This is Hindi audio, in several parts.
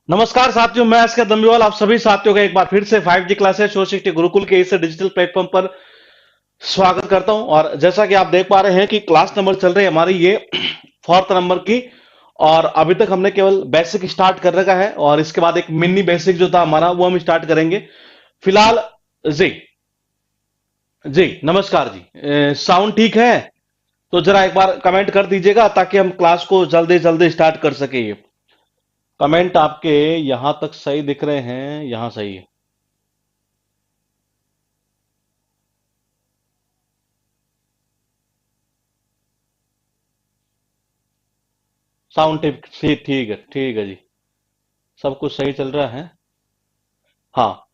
नमस्कार साथियों, मैं इसका दम्बीवाल आप सभी साथियों का एक बार फिर से 5G क्लासेस सोशिटी गुरुकुल के इस डिजिटल प्लेटफॉर्म पर स्वागत करता हूं। और जैसा कि आप देख पा रहे हैं कि क्लास नंबर चल रही है हमारी ये फोर्थ नंबर की। और अभी तक हमने केवल बेसिक स्टार्ट कर रखा है और इसके बाद एक मिनी बेसिक जो था हमारा वो हम स्टार्ट करेंगे फिलहाल। जी जी, नमस्कार जी। साउंड ठीक है? तो जरा एक बार कमेंट कर दीजिएगा ताकि हम क्लास को जल्दी जल्दी स्टार्ट कर सके। ये कमेंट आपके यहां तक सही दिख रहे हैं, यहां सही है। साउंड टिप ठीक ठीक है जी। सब कुछ सही चल रहा है। हाँ,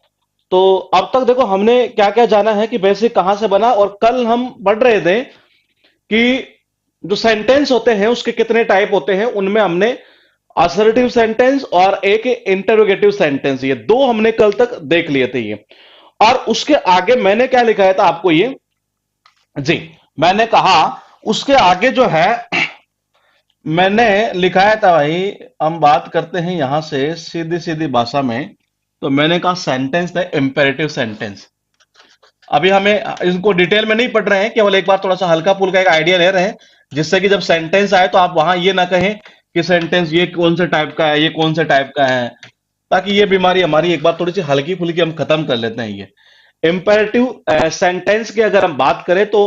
तो अब तक देखो हमने क्या क्या जाना है कि बेसिक कहां से बना, और कल हम पढ़ रहे थे कि जो सेंटेंस होते हैं उसके कितने टाइप होते हैं। उनमें हमने असर्टिव सेंटेंस और एक इंटरोगेटिव सेंटेंस, ये दो हमने कल तक देख लिए थे ये। और उसके आगे मैंने क्या लिखाया था आपको ये, जी, मैंने कहा उसके आगे जो है मैंने लिखाया था भाई, हम बात करते हैं यहां से सीधी सीधी भाषा में। तो मैंने कहा सेंटेंस है इंपेरेटिव सेंटेंस। अभी हमें इनको डिटेल में नहीं पढ़ रहे हैं, केवल एक बार थोड़ा सा हल्का फुल्का एक आइडिया ले रहे हैं, जिससे कि जब सेंटेंस आए तो आप वहां ये ना कहें कि सेंटेंस ये कौन से टाइप का है, ये कौन से टाइप का है। ताकि ये बीमारी हमारी एक बार थोड़ी सी हल्की फुल्की हम खत्म कर लेते हैं ये इंपेरेटिव सेंटेंस की। अगर हम बात करें तो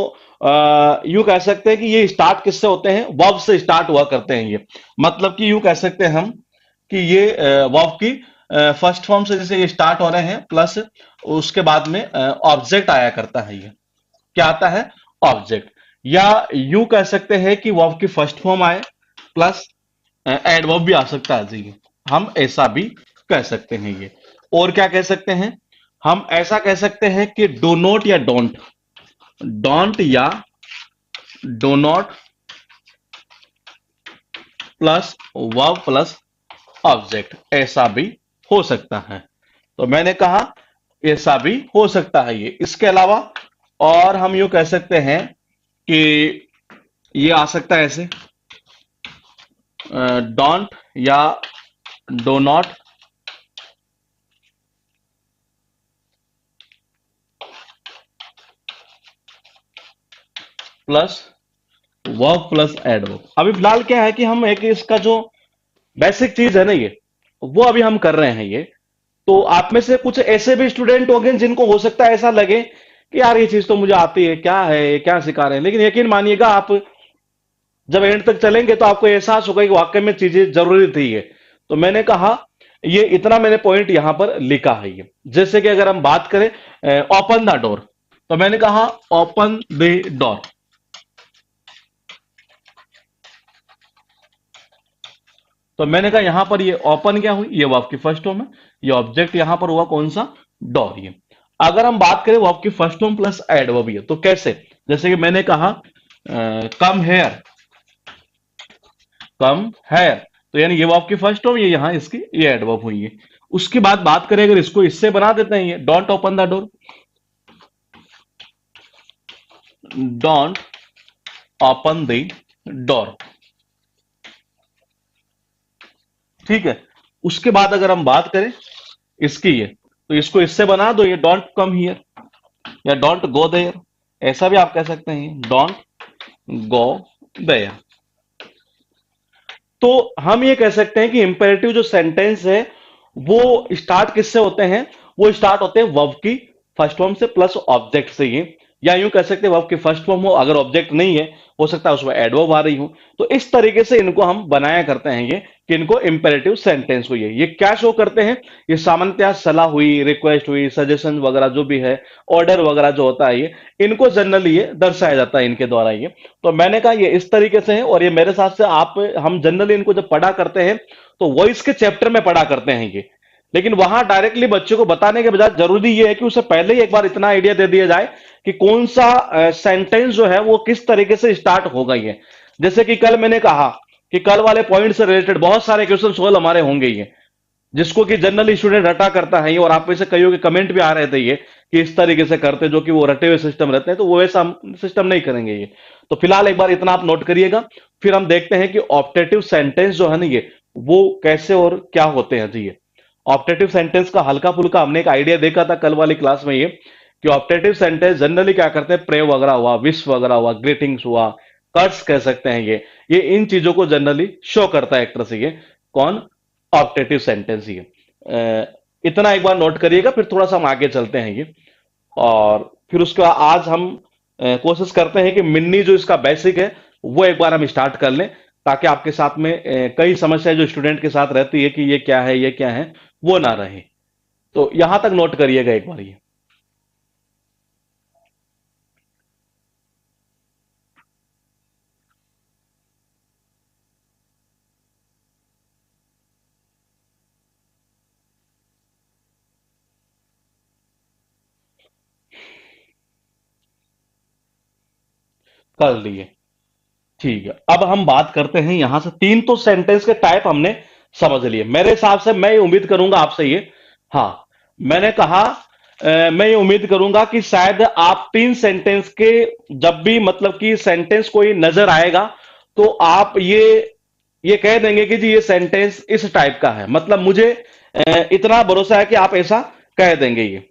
यूं कह सकते हैं कि ये स्टार्ट किससे होते हैं, वर्ब से स्टार्ट हुआ करते हैं ये। मतलब कि यूं कह सकते हैं हम कि ये वर्ब की फर्स्ट फॉर्म से जैसे ये स्टार्ट हो रहे हैं, प्लस उसके बाद में ऑब्जेक्ट आया करता है। ये क्या आता है? ऑब्जेक्ट। या यूं कह सकते हैं कि वर्ब की फर्स्ट फॉर्म आए प्लस एडवर्ब भी आ सकता है जी। हम ऐसा भी कह सकते हैं ये। और क्या कह सकते हैं? हम ऐसा कह सकते हैं कि डो नॉट या डोंट, डोंट या do not plus verb plus object, ऐसा भी हो सकता है। तो मैंने कहा ऐसा भी हो सकता है ये। इसके अलावा और हम यूं कह सकते हैं कि ये आ सकता है ऐसे, डोंट या do not plus verb plus adverb. अभी फिलहाल क्या है कि हम एक इसका जो बेसिक चीज है ना ये, वो अभी हम कर रहे हैं ये। तो आप में से कुछ ऐसे भी स्टूडेंट होंगे जिनको हो सकता है ऐसा लगे कि यार ये चीज तो मुझे आती है, क्या है ये, क्या सिखा रहे हैं। लेकिन यकीन मानिएगा, आप जब एंड तक चलेंगे तो आपको एहसास होगा कि वाकई में चीजें जरूरी थी ये। तो मैंने कहा ये इतना मैंने पॉइंट यहां पर लिखा है ये। जैसे कि अगर हम बात करें ओपन द डोर, तो मैंने कहा ओपन द डोर। तो मैंने कहा यहां पर ये ओपन क्या हुई, ये वर्ब की फर्स्ट फॉर्म है। ये ऑब्जेक्ट यहां पर हुआ कौन सा? डोर। ये अगर हम बात करें वर्ब की फर्स्ट फॉर्म प्लस एडवर्ब, ये तो कैसे? जैसे कि मैंने कहा कम हेयर, कम हेयर, तो यानी ये वर्ब की फर्स्ट फॉर्म, ये यहां इसकी ये एडवर्ब हुई है। उसके बाद बात करें अगर इसको इससे बना देते हैं, ये don't open the door, don't open the door. ठीक है। उसके बाद अगर हम बात करें इसकी ये, तो इसको इससे बना दो, ये डोंट कम हियर या डोंट गो देयर, ऐसा भी आप कह सकते हैं, डोंट गो देयर। तो हम ये कह सकते हैं कि इंपेरेटिव जो सेंटेंस है वो स्टार्ट किससे होते हैं? वो स्टार्ट होते हैं वर्ब की फर्स्ट फॉर्म से प्लस ऑब्जेक्ट से ही। या यूं कह सकते हैं वर्ब की फर्स्ट फॉर्म हो, अगर ऑब्जेक्ट नहीं है हो सकता है उसमें एडवर्ब आ रही हो। तो इस तरीके से इनको हम बनाया करते हैं ये, कि इनको इंपेरेटिव सेंटेंस हुई है। ये क्या शो करते हैं? ये सामान्यतः सलाह हुई, रिक्वेस्ट हुई, सजेशन वगैरह जो भी है, ऑर्डर वगैरह जो होता है, ये इनको जनरली ये दर्शाया जाता है इनके द्वारा ये। तो मैंने कहा ये इस तरीके से है। और ये मेरे साथ से आप, हम जनरली इनको जब पढ़ा करते हैं तो वॉइस के चैप्टर में पढ़ा करते हैं ये। लेकिन वहां डायरेक्टली बच्चे को बताने के बजाय जरूरी ये है कि उसे पहले ही एक बार इतना आइडिया दे दिया जाए कि कौन सा सेंटेंस जो है वो किस तरीके से स्टार्ट हो गई है। जैसे कि कल मैंने कहा कि कल वाले पॉइंट से रिलेटेड बहुत सारे क्वेश्चन सोल्व हमारे होंगे ये, जिसको कि जनरली स्टूडेंट रटा करता है ये। और आप में से कईयों के कमेंट भी आ रहे थे ये कि इस तरीके से करते, जो कि वो रटे हुए सिस्टम रहते हैं, तो वो वैसा हम सिस्टम नहीं करेंगे ये। तो फिलहाल एक बार इतना आप नोट करिएगा। फिर हम देखते हैं कि ऑप्टेटिव सेंटेंस जो है ना ये वो कैसे और क्या होते हैं जी। ये ऑप्टेटिव सेंटेंस का हल्का फुल्का हमने एक आइडिया देखा था कल वाली क्लास में, ये कि ऑप्टेटिव सेंटेंस जनरली क्या करते हैं, प्रे वगैरह हुआ, विश वगैरह हुआ, ग्रीटिंग्स हुआ, कर्स कह सकते हैं, ये इन चीजों को जनरली शो करता है एक तरह से। ये कौन, ऑप्टेटिव सेंटेंस। ये इतना एक बार नोट करिएगा, फिर थोड़ा सा हम आगे चलते हैं ये। और फिर उसके बाद आज हम कोशिश करते हैं कि मिन्नी जो इसका बेसिक है वो एक बार हम स्टार्ट कर लें, ताकि आपके साथ में कई समस्याएं जो स्टूडेंट के साथ रहती है कि ये क्या है ये क्या है, वो ना रहे। तो यहां तक नोट करिएगा एक बार ये। कर लिए, ठीक है। अब हम बात करते हैं यहां से, तीन तो सेंटेंस के टाइप हमने समझ लिए मेरे हिसाब से। मैं ये उम्मीद करूंगा आपसे ये, हाँ, मैंने कहा मैं ये उम्मीद करूंगा कि शायद आप तीन सेंटेंस के, जब भी मतलब कि सेंटेंस कोई नजर आएगा तो आप ये कह देंगे कि जी ये सेंटेंस इस टाइप का है। मतलब मुझे इतना भरोसा है कि आप ऐसा कह देंगे ये।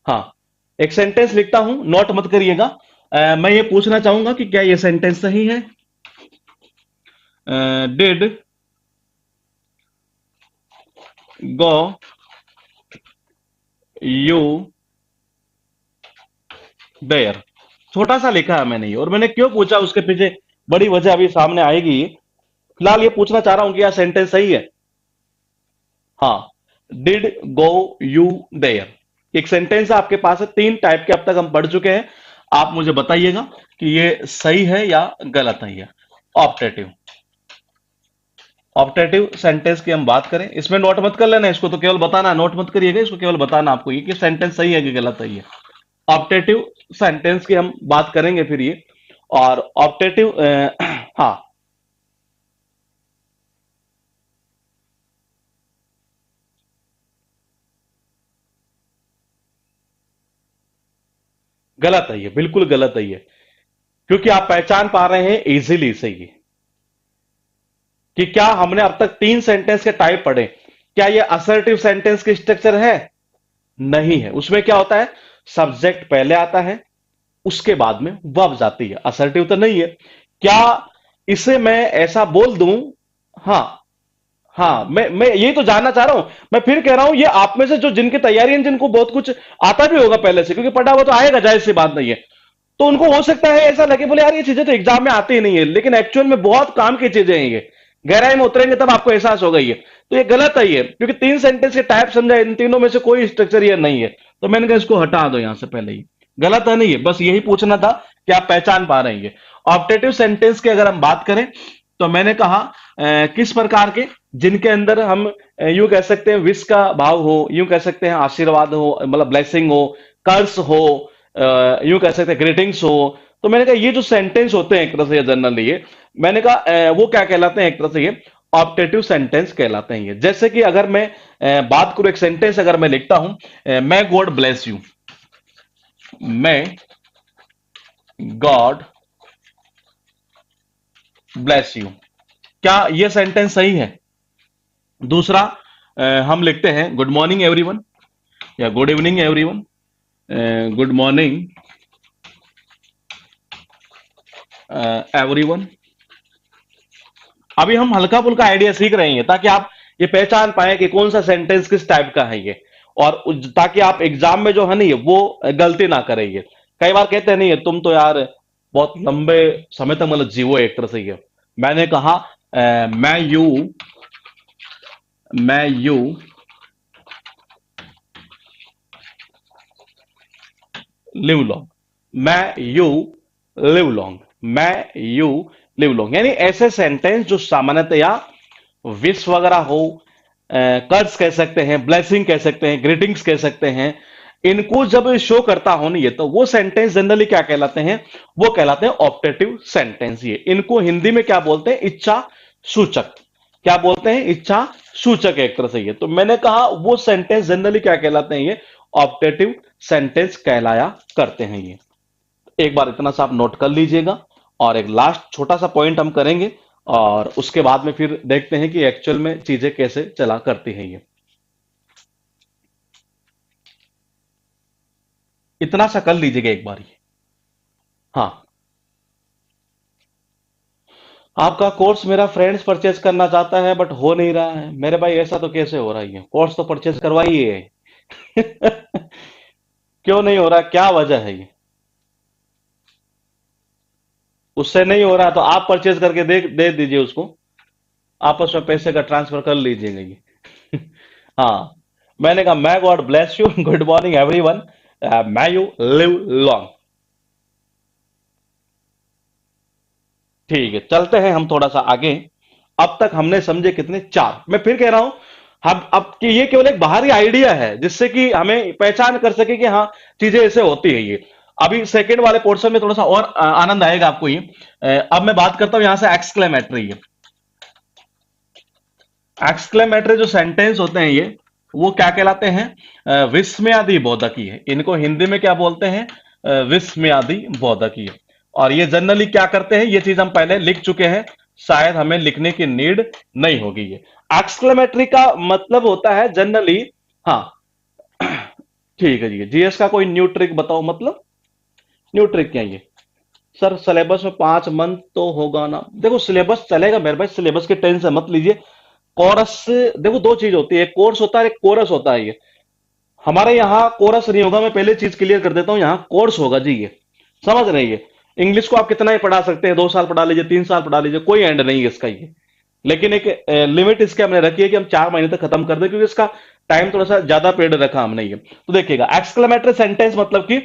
हाँ, एक सेंटेंस लिखता हूं, नोट मत करिएगा। मैं ये पूछना चाहूंगा कि क्या ये सेंटेंस सही है। डिड गो यू देयर, छोटा सा लिखा है मैंने ये, और मैंने क्यों पूछा उसके पीछे बड़ी वजह अभी सामने आएगी। फिलहाल ये पूछना चाह रहा हूं कि यह सेंटेंस सही है। हाँ, डिड गो यू देयर, एक सेंटेंस आपके पास है, तीन टाइप के अब तक हम पढ़ चुके हैं। आप मुझे बताइएगा कि ये सही है या गलत है ये। ऑप्टेटिव, ऑप्टेटिव सेंटेंस की हम बात करें, इसमें नोट मत कर लेना, इसको तो केवल बताना, नोट मत करिएगा, इसको केवल बताना आपको ये कि सेंटेंस सही है कि गलत है ये। ऑप्टेटिव सेंटेंस की हम बात करेंगे फिर ये। और ऑप्टेटिव हाँ, गलत है ये, बिल्कुल गलत है ये। क्योंकि आप पहचान पा रहे हैं इजीली से ये कि क्या हमने अब तक तीन सेंटेंस के टाइप पढ़े। क्या ये असर्टिव सेंटेंस की स्ट्रक्चर है? नहीं है। उसमें क्या होता है, सब्जेक्ट पहले आता है, उसके बाद में वर्ब जाती है। असर्टिव तो नहीं है। क्या इसे मैं ऐसा बोल दूं? हाँ, हाँ, मैं यही तो जानना चाह रहा हूं। मैं फिर कह रहा हूं, ये आप में से जो जिनकी तैयारी है, जिनको बहुत कुछ आता भी होगा पहले से, क्योंकि पढ़ा हुआ तो आएगा, जाहिर सी बात नहीं है, तो उनको हो सकता है ऐसा लगे, बोले यार ये चीजें तो एग्जाम में आती ही नहीं है, लेकिन एक्चुअल में बहुत काम की चीजें हैं ये। गहराई में उतरेंगे तब आपको एहसास होगा ये। तो ये गलत है ये, क्योंकि तीन सेंटेंस के टाइप समझा, इन तीनों में से कोई स्ट्रक्चर ये नहीं है। तो मैंने कहा इसको हटा दो यहां से पहले ही। गलत है नहीं है, बस यही पूछना था कि आप पहचान पा रहे हैं ये। ऑप्टेटिव सेंटेंस की अगर हम बात करें, तो मैंने कहा किस प्रकार के, जिनके अंदर हम यूं कह सकते हैं विश का भाव हो, यूं कह सकते हैं आशीर्वाद हो, मतलब ब्लेसिंग हो, कर्स हो, यूं कह सकते हैं ग्रीटिंग्स हो। तो मैंने कहा ये जो सेंटेंस होते हैं एक तरह से जनरली ये, मैंने कहा वो क्या कहलाते हैं, एक तरह से ये ऑप्टेटिव सेंटेंस कहलाते हैं ये। जैसे कि अगर मैं बात करूं, एक सेंटेंस अगर मैं लिखता हूं, मैं गॉड ब्लेस यू, मैं गॉड ब्लेस यू, क्या ये सेंटेंस सही है? दूसरा, हम लिखते हैं गुड मॉर्निंग एवरीवन या good evening everyone, good morning everyone. अभी हम हल्का फुल्का आइडिया सीख रहे हैं ताकि आप ये पहचान पाए कि कौन सा सेंटेंस किस टाइप का है ये, और ताकि आप एग्जाम में जो है नहीं वो गलती ना करें ये। कई बार कहते हैं नहीं है तुम तो यार बहुत लंबे समय तक मतलब जीवो एक तरह से ये। मैंने कहा मैं यू लिव लॉन्ग, मैं यू लिव लॉन्ग, मैं यू लिव लॉन्ग, यानी ऐसे सेंटेंस जो सामान्यतया विश वगैरह हो, कर्ज कह सकते हैं, ब्लेसिंग कह सकते हैं, ग्रीटिंग्स कह सकते हैं, इनको जब शो करता हो नहीं है तो वो सेंटेंस जनरली क्या कहलाते हैं, वो कहलाते हैं ऑप्टेटिव सेंटेंस। ये इनको हिंदी में क्या बोलते हैं, इच्छा सूचक। क्या बोलते हैं, इच्छा सूचक है एक तरह से ये। तो मैंने कहा वो सेंटेंस जनरली क्या कहलाते हैं, ये ऑप्टेटिव सेंटेंस कहलाया करते हैं ये। एक बार इतना सा आप नोट कर लीजिएगा, और एक लास्ट छोटा सा पॉइंट हम करेंगे, और उसके बाद में फिर देखते हैं कि एक्चुअल में चीजें कैसे चला करती हैं ये। इतना सा कर लीजिएगा एक बार ये। हाँ, आपका कोर्स मेरा फ्रेंड्स परचेज करना चाहता है बट हो नहीं रहा है। मेरे भाई ऐसा तो कैसे हो रहा है, ये कोर्स तो परचेज करवाइए। क्यों नहीं हो रहा, क्या वजह है ये? उससे नहीं हो रहा तो आप परचेज करके दे दीजिए उसको, आपस में पैसे का ट्रांसफर कर लीजिएगा ये। हाँ, मैंने कहा मैं God bless you, good morning everyone, may you live long. ठीक है, चलते हैं हम थोड़ा सा आगे। अब तक हमने समझे कितने, चार। मैं फिर कह रहा हूं, हम अब कि ये केवल एक बाहरी आइडिया है जिससे कि हमें पहचान कर सके कि हाँ, चीजें ऐसे होती है ये। अभी सेकंड वाले पोर्शन में थोड़ा सा और आनंद आएगा आपको ये। अब मैं बात करता हूं यहां से एक्सक्लेमेटरी। एक्सक्लेमेटरी जो सेंटेंस होते हैं ये, वो क्या कहलाते हैं, विस्मयादि बोधकीय। इनको हिंदी में क्या बोलते हैं, विस्मयादि बोधकीय। और ये जनरली क्या करते हैं, ये चीज हम पहले लिख चुके हैं, शायद हमें लिखने की नीड नहीं होगी ये। एक्सक्लेमेटरी का मतलब होता है जनरली, हाँ, ठीक है जी, जीएस का कोई न्यू ट्रिक बताओ, मतलब न्यू ट्रिक क्या है ये? सर सिलेबस में 5 मंथ तो होगा ना, देखो सिलेबस चलेगा मेरे भाई, सिलेबस की टेंशन मत लीजिए। कोरस, देखो दो चीज होती है, एक कोर्स होता है, एक कोरस होता है ये। हमारे यहाँ कोरस नहीं होगा, मैं पहले चीज क्लियर कर देता हूँ, यहाँ कोर्स होगा जी ये। समझ रहे हैं ये? इंग्लिश को आप कितना ही पढ़ा सकते हैं, 2 साल पढ़ा लीजिए, 3 साल पढ़ा लीजिए, कोई एंड नहीं है इसका ये। लेकिन एक लिमिट इसके हमने रखी है कि हम 4 महीने तक खत्म कर दें, क्योंकि इसका टाइम थोड़ा सा ज्यादा पीरियड रखा हमने ये। तो देखिएगा, एक्सक्लेमेटरी सेंटेंस मतलब कि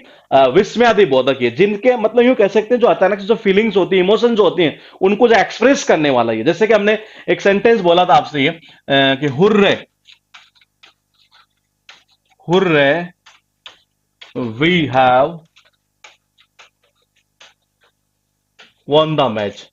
विस्मयादि बोधक है, जिनके मतलब यूं कह सकते हैं जो अचानक से जो फीलिंग्स होती है, इमोशन जो होती हैं, उनको जो एक्सप्रेस करने वाला है। जैसे कि हमने एक सेंटेंस बोला था आपसे ये, कि hurray, hurray, we have won the match.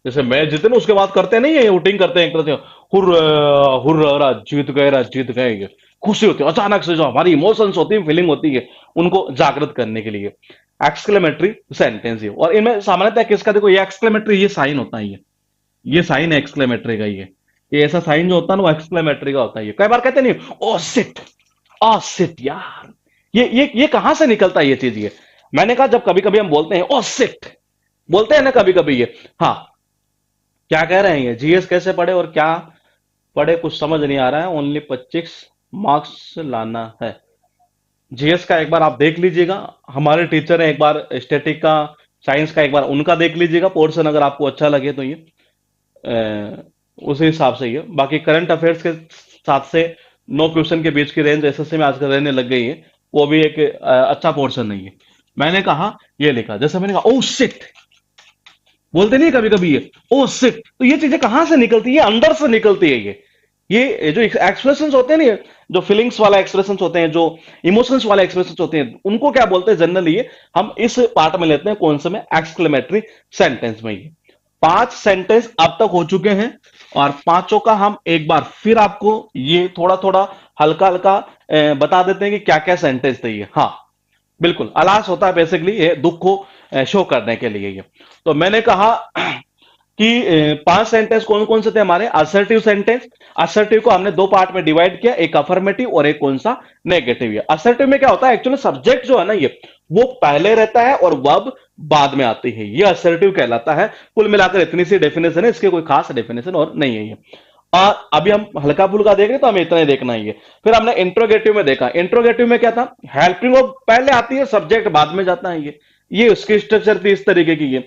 जैसे मैच जीते ना, उसके बाद करते नहीं है, वोटिंग करते हैं एक तरह से, हुर्रा, हुर्रा, जीत गए ये। खुशी होती है अचानक से, जो हमारी इमोशंस होती है, फीलिंग होती है, उनको जागृत करने के लिए एक्सक्लेमेटरी सेंटेंस है। और इनमें सामान्यतः किसका, देखो ये एक्सक्लेमेटरी, ये साइन होता है ये साइन है एक्सक्लेमेटरी का ये ऐसा साइन जो होता है ना, वो एक्सक्लेमेटरी का होता है। ये कई बार कहते नहीं, ओ सिट, ओ सिट यार, ये कहां से निकलता है ये चीज ये? मैंने कहा जब कभी कभी हम बोलते हैं ओ सिट, बोलते हैं ना कभी कभी ये, हाँ, क्या कह रहे हैं ये, जीएस कैसे पढ़े और क्या पढ़े कुछ समझ नहीं आ रहा है, ओनली 25 मार्क्स लाना है। जीएस का एक बार आप देख लीजिएगा, हमारे टीचर है, एक बार स्टैटिक का, साइंस का एक बार उनका देख लीजिएगा पोर्शन, अगर आपको अच्छा लगे तो ये उसी हिसाब से ही है। बाकी करंट अफेयर्स के साथ से 9 क्वेश्चन के बीच की रेंज एसएससी में आजकल रहने लग गई है, वो भी एक अच्छा पोर्शन नहीं है। मैंने कहा ये लिखा, जैसे मैंने कहा ओ शिट, बोलते नहीं कभी कभी ये ओ शिट, तो ये चीजें कहां से निकलती है, अंदर से निकलती है ये जो एक्सप्रेशंस होते हैं ना, जो फीलिंग्स वाला एक्सप्रेशंस होते हैं, जो इमोशंस वाले एक्सप्रेशंस होते हैं, उनको क्या बोलते हैं जनरली, ये हम इस पार्ट में लेते हैं, कौन से में, एक्सक्लेमेटरी सेंटेंस में। ये 5 सेंटेंस अब तक हो चुके हैं, और पांचों का हम एक बार फिर आपको ये थोड़ा थोड़ा हल्का हल्का बता देते हैं कि क्या क्या सेंटेंस थे ये। हाँ, बिल्कुल अलास होता है बेसिकली, ये दुख को शो करने के लिए ये। तो मैंने कहा कि 5 सेंटेंस कौन कौन से थे हमारे, असर्टिव सेंटेंस। असर्टिव को हमने 2 पार्ट में डिवाइड किया, एक अफर्मेटिव और एक कौन सा, नेगेटिव। है असर्टिव में क्या होता है, एक्चुअली सब्जेक्ट जो है ना ये, वो पहले रहता है और वर्ब बाद में आती है, ये असर्टिव कहलाता है। कुल मिलाकर इतनी सी डेफिनेशन है, इसके कोई खास डेफिनेशन और नहीं है ये। और अभी हम हल्का फुल्का देख रहे हैं, तो हमें इतना ही देखना ही है। फिर हमने इंट्रोगेटिव में देखा, इंट्रोगेटिव में क्या था, हेल्पिंग वर्ब पहले आती है, सब्जेक्ट बाद में जाता है ये उसकी स्ट्रक्चर थी इस तरीके की ये।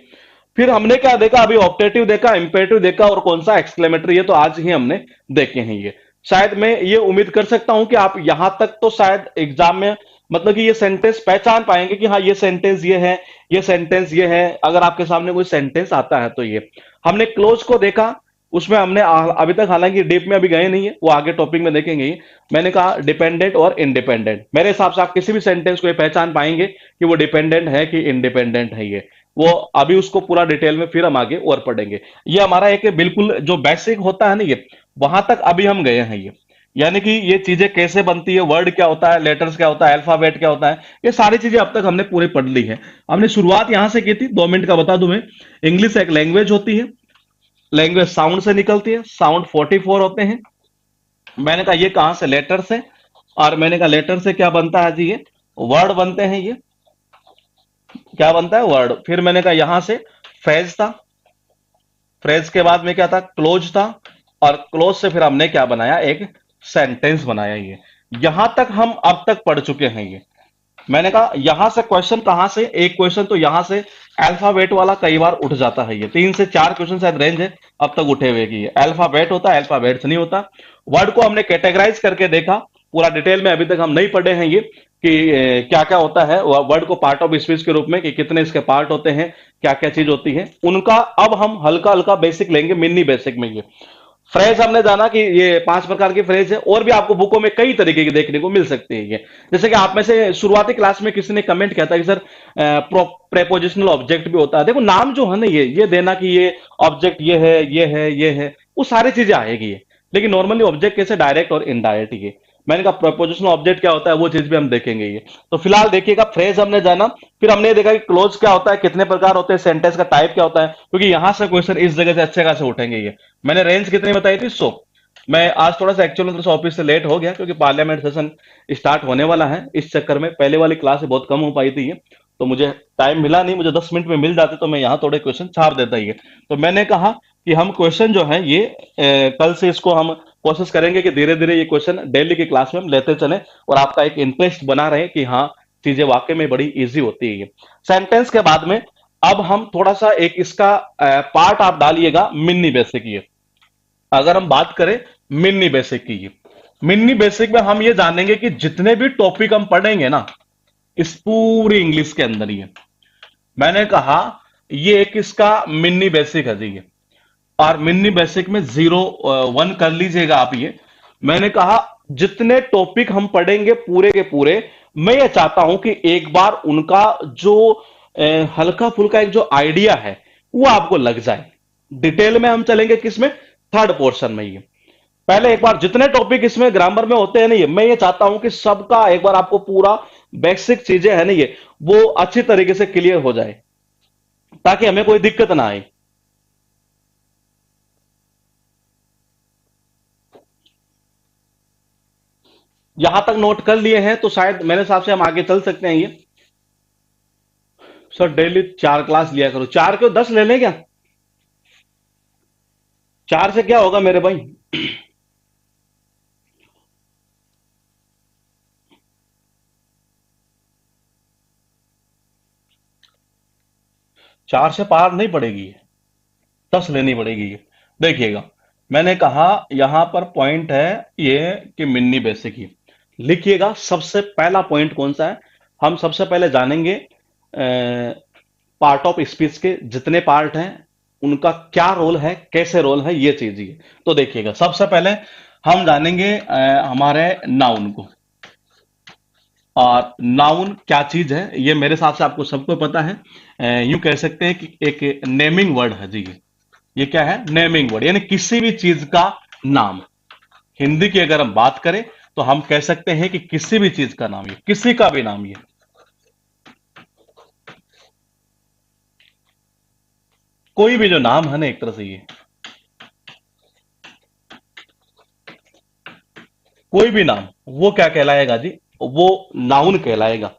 फिर हमने क्या देखा, अभी ऑप्टेटिव देखा, इंपेरेटिव देखा, और कौन सा एक्सक्लेमेटरी, ये तो आज ही हमने देखे हैं ये। शायद मैं ये उम्मीद कर सकता हूं कि आप यहां तक तो शायद एग्जाम में, मतलब कि ये सेंटेंस पहचान पाएंगे कि हाँ ये सेंटेंस ये है, ये सेंटेंस ये है, अगर आपके सामने कोई सेंटेंस आता है तो ये। हमने क्लोज को देखा, उसमें हमने अभी तक हालांकि डीप में अभी गए नहीं है, वो आगे टॉपिक में देखेंगे ही। मैंने कहा डिपेंडेंट और इंडिपेंडेंट, मेरे हिसाब से आप किसी भी सेंटेंस को ये पहचान पाएंगे कि वो डिपेंडेंट है कि इंडिपेंडेंट है ये। वो अभी उसको पूरा डिटेल में फिर हम आगे और पढ़ेंगे। ये हमारा एक बिल्कुल जो बेसिक होता है ना, ये वहां तक अभी हम गए हैं ये। यानी कि ये चीजें कैसे बनती है, वर्ड क्या होता है, लेटर्स क्या होता है, अल्फाबेट क्या होता है, ये सारी चीजें अब तक हमने पूरी पढ़ ली है। हमने शुरुआत यहां से की थी, 2 मिनट का बता दूं मैं। इंग्लिश एक लैंग्वेज होती है, लैंग्वेज साउंड से निकलती है, साउंड 44 होते हैं। मैंने कहा ये कहां से, लेटर से। और मैंने कहा लेटर से क्या बनता है जी, ये वर्ड बनते हैं ये। क्या बनता है, वर्ड। फिर मैंने कहा यहां से फ्रेज था, फ्रेज के बाद में क्या था, क्लोज था। और क्लोज से फिर हमने क्या बनाया, एक सेंटेंस बनाया ये। यहां तक हम अब तक पढ़ चुके हैं ये। मैंने कहा यहां से क्वेश्चन कहां से, एक क्वेश्चन तो यहां से अल्फाबेट वाला कई बार उठ जाता है, ये 3 से 4 क्वेश्चन शायद रेंज है अब तक उठे हुए की। अल्फाबेट होता है, अल्फाबेट नहीं होता। वर्ड को हमने कैटेगराइज करके देखा, पूरा डिटेल में अभी तक हम नहीं पढ़े हैं ये कि क्या क्या होता है वर्ड को, पार्ट ऑफ स्पीच के रूप में, कि कितने इसके पार्ट होते हैं, क्या क्या चीज होती है उनका। अब हम हल्का हल्का बेसिक लेंगे, मिनी बेसिक में ये। फ्रेज हमने जाना कि ये 5 प्रकार की फ्रेज है, और भी आपको बुकों में कई तरीके की देखने को मिल सकती है ये। जैसे कि आप में से शुरुआती क्लास में किसी ने कमेंट किया था कि सर प्रेपोजिशनल ऑब्जेक्ट भी होता है। देखो नाम जो है ना, ये देना कि ये ऑब्जेक्ट ये है, ये है, ये है, वो सारी चीजें आएगी ये। लेकिन नॉर्मली ऑब्जेक्ट कैसे, डायरेक्ट और इनडायरेक्ट ये। मैंने कहा प्रपोजिशनल ऑब्जेक्ट क्या होता है, वो चीज भी हम देखेंगे ये। तो फिलहाल देखिएगा, फ्रेज हमने जाना। फिर हमने देखा कि क्लोज क्या होता है, कितने प्रकार होते हैं, सेंटेंस का टाइप क्या होता है, क्योंकि यहां से क्वेश्चन इस जगह से अच्छे खासे उठेंगे ये। मैंने रेंज कितनी बताई थी, 100। मैं आज थोड़ा सा एक्चुअल में ऑफिस से लेट हो गया, क्योंकि पार्लियामेंट सेशन स्टार्ट होने वाला है, इस चक्कर में पहले वाली क्लास बहुत कम हो पाई थी ये। तो मुझे टाइम मिला नहीं, मुझे 10 मिनट में मिल जाते तो मैं यहाँ थोड़े क्वेश्चन छाप देता ये। तो मैंने कहा कि हम क्वेश्चन जो है ये कल से इसको हम कोशिश करेंगे कि धीरे धीरे ये क्वेश्चन डेली की क्लास में हम लेते चले, और आपका एक इंटरेस्ट बना रहे कि हाँ चीजें वाकई में बड़ी इजी होती है ये। सेंटेंस के बाद में अब हम थोड़ा सा एक इसका पार्ट आप डालिएगा, मिनी बेसिक ये। अगर हम बात करें मिनी बेसिक की, मिनी बेसिक में हम ये जानेंगे कि जितने भी टॉपिक हम पढ़ेंगे ना इस पूरी इंग्लिश के अंदर, ये मैंने कहा ये एक इसका मिनी बेसिक है जी ये। और मिनी बेसिक में 0 1 कर लीजिएगा आप ये। मैंने कहा जितने टॉपिक हम पढ़ेंगे पूरे के पूरे, मैं ये चाहता हूं कि एक बार उनका जो हल्का फुल्का एक जो आइडिया है वो आपको लग जाए। डिटेल में हम चलेंगे किसमें, थर्ड पोर्शन में ये। पहले एक बार जितने टॉपिक इसमें ग्रामर में होते हैं ना ये, मैं ये चाहता हूं कि सबका एक बार आपको पूरा बेसिक चीजें है ना ये, वो अच्छी तरीके से क्लियर हो जाए, ताकि हमें कोई दिक्कत ना आए। यहां तक नोट कर लिए हैं तो शायद मेरे हिसाब से हम आगे चल सकते हैं ये। सर डेली 4 क्लास लिया करो, 4 क्यों, 10 ले लें क्या? 4 से क्या होगा मेरे भाई? 4 से पार नहीं पड़ेगी ये, 10 लेनी पड़ेगी ये। देखिएगा, मैंने कहा यहां पर पॉइंट है ये कि मिनी बेसिक ही। लिखिएगा सबसे पहला पॉइंट कौन सा है। हम सबसे पहले जानेंगे पार्ट ऑफ स्पीच के जितने पार्ट हैं उनका क्या रोल है, कैसे रोल है, ये चीज ही है। तो देखिएगा सबसे पहले हम जानेंगे हमारे नाउन को। और नाउन क्या चीज है ये मेरे हिसाब से आपको सबको पता है। यूं कह सकते हैं कि एक नेमिंग वर्ड है जी ये क्या है, नेमिंग वर्ड, यानी किसी भी चीज का नाम। हिंदी की अगर हम बात करें तो हम कह सकते हैं कि किसी भी चीज का नाम, ये किसी का भी नाम, ये कोई भी जो नाम है ना, एक तरह से ये कोई भी नाम, वो क्या कहलाएगा जी, वो नाउन कहलाएगा।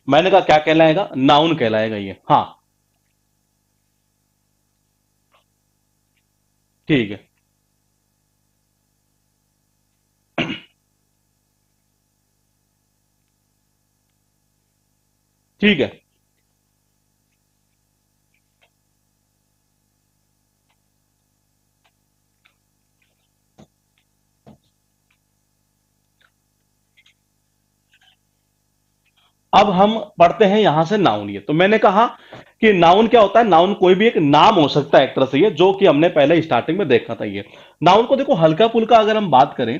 मैंने कहा क्या कहलाएगा, नाउन कहलाएगा ये। हाँ ठीक है, ठीक है। अब हम पढ़ते हैं यहां से नाउन ये। तो मैंने कहा कि नाउन क्या होता है। नाउन कोई भी एक नाम हो सकता है एक तरह से, ये जो कि हमने पहले स्टार्टिंग में देखा था। ये नाउन को देखो हल्का फुल्का अगर हम बात करें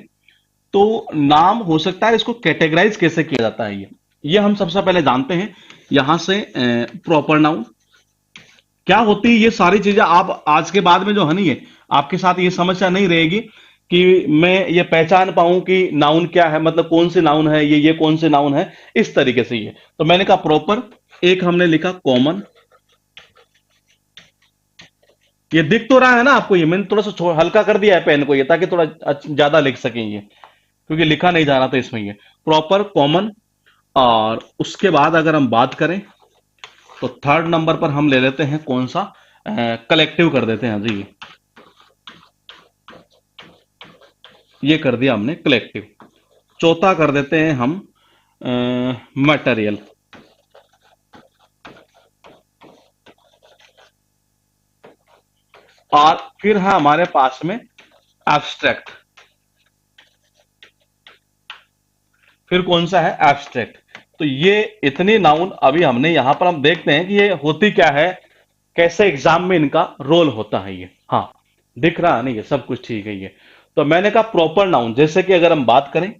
तो नाम हो सकता है, इसको कैटेगराइज कैसे किया जाता है ये हम सबसे पहले जानते हैं यहां से। प्रॉपर नाउन क्या होती है, ये सारी चीजें आप आज के बाद में जो है नहीं है, आपके साथ ये समस्या नहीं रहेगी कि मैं ये पहचान पाऊं कि नाउन क्या है, मतलब कौन से नाउन है ये कौन से नाउन है, इस तरीके से। ये तो मैंने कहा प्रॉपर, एक हमने लिखा कॉमन। ये दिख तो रहा है ना आपको, ये मैंने थोड़ा सा हल्का कर दिया है पेन को, ये ताकि थोड़ा ज्यादा लिख सकें ये, क्योंकि लिखा नहीं जा रहा था इसमें। ये प्रॉपर कॉमन। और उसके बाद अगर हम बात करें तो थर्ड नंबर पर हम ले लेते हैं कौन सा, कलेक्टिव कर देते हैं जी। ये कर दिया हमने कलेक्टिव। चौथा कर देते हैं हम मटेरियल। और फिर है हमारे पास में एब्स्ट्रैक्ट। फिर कौन सा है, एब्स्ट्रैक्ट। तो ये इतनी नाउन अभी हमने यहां पर, हम देखते हैं कि ये होती क्या है, कैसे एग्जाम में इनका रोल होता है ये। हाँ, दिख रहा है नहीं, ये सब कुछ ठीक है ये। तो मैंने कहा प्रॉपर नाउन, जैसे कि अगर हम बात करें,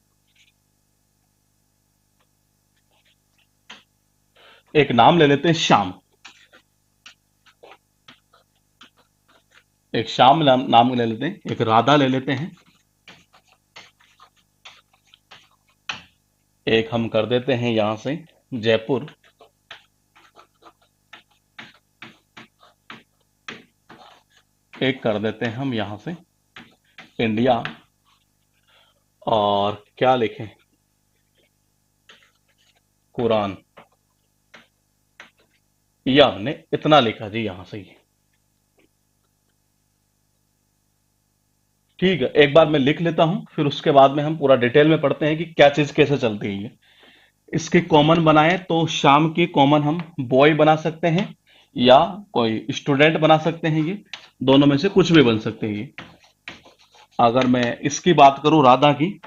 एक नाम ले लेते हैं श्याम। एक श्याम नाम ले लेते हैं, एक राधा ले लेते हैं, एक हम कर देते हैं यहां से जयपुर, एक कर देते हैं हम यहां से इंडिया, और क्या लिखें, कुरान। या हमने इतना लिखा जी यहां से ही। ठीक है, एक बार मैं लिख लेता हूं, फिर उसके बाद में हम पूरा डिटेल में पढ़ते हैं कि क्या चीज कैसे चलती है ये। इसके कॉमन बनाए तो शाम की कॉमन हम बॉय बना सकते हैं या कोई स्टूडेंट बना सकते हैं, ये दोनों में से कुछ भी बन सकते हैं ये। अगर मैं इसकी बात करूं राधा की,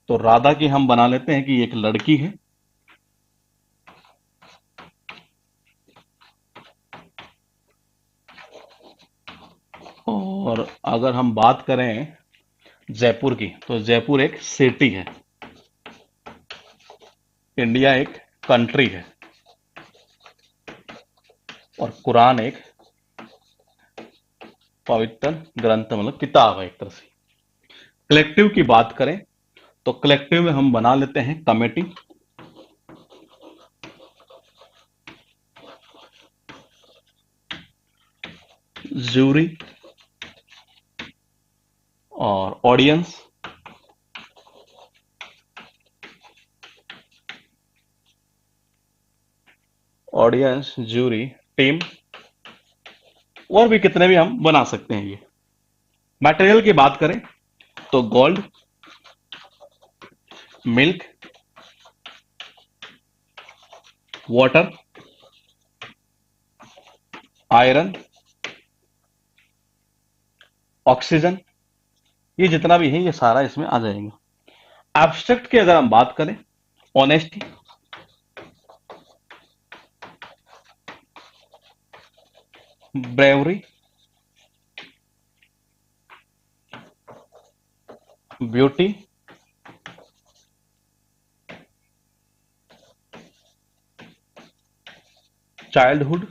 तो राधा की हम बना लेते हैं कि एक लड़की है। और अगर हम बात करें जयपुर की, तो जयपुर एक सिटी है, इंडिया एक कंट्री है, और कुरान एक पवित्र ग्रंथ, मतलब किताब है एक तरह से। कलेक्टिव की बात करें तो कलेक्टिव में हम बना लेते हैं कमेटी, जूरी, और ऑडियंस। ऑडियंस, जूरी, टीम, और भी कितने भी हम बना सकते हैं ये। मटेरियल की बात करें तो gold, milk, water, iron, oxygen, ये जितना भी है ये सारा इसमें आ जाएगा। एब्स्ट्रैक्ट की अगर हम बात करें, ऑनेस्टी, ब्रेवरी, ब्यूटी, चाइल्डहुड,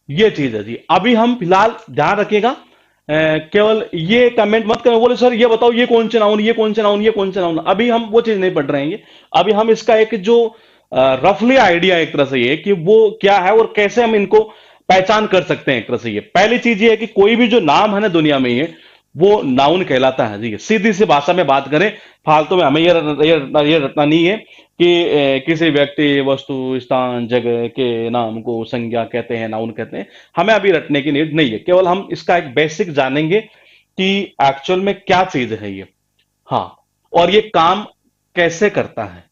ये चीज है जी। अभी हम फिलहाल ध्यान रखिएगा, केवल ये कमेंट मत करें, बोले सर ये बताओ ये कौन से नाउन, ये कौन से नाउन, ये कौन से नाउन। अभी हम वो चीज नहीं पढ़ रहे हैं ये। अभी हम इसका एक जो रफली आइडिया एक तरह से ये कि वो क्या है और कैसे हम इनको पहचान कर सकते हैं एक तरह से। ये पहली चीज ये है कि कोई भी जो नाम है ना दुनिया में, ये वो नाउन कहलाता है जी। सीधी सी भाषा में बात करें, फालतू में हमें ये रटना नहीं है कि किसी व्यक्ति, वस्तु, स्थान, जगह के नाम को संज्ञा कहते हैं, नाउन कहते हैं। हमें अभी रटने की नीड नहीं है, केवल हम इसका एक बेसिक जानेंगे कि एक्चुअल में क्या चीज है ये। हाँ, और ये काम कैसे करता है,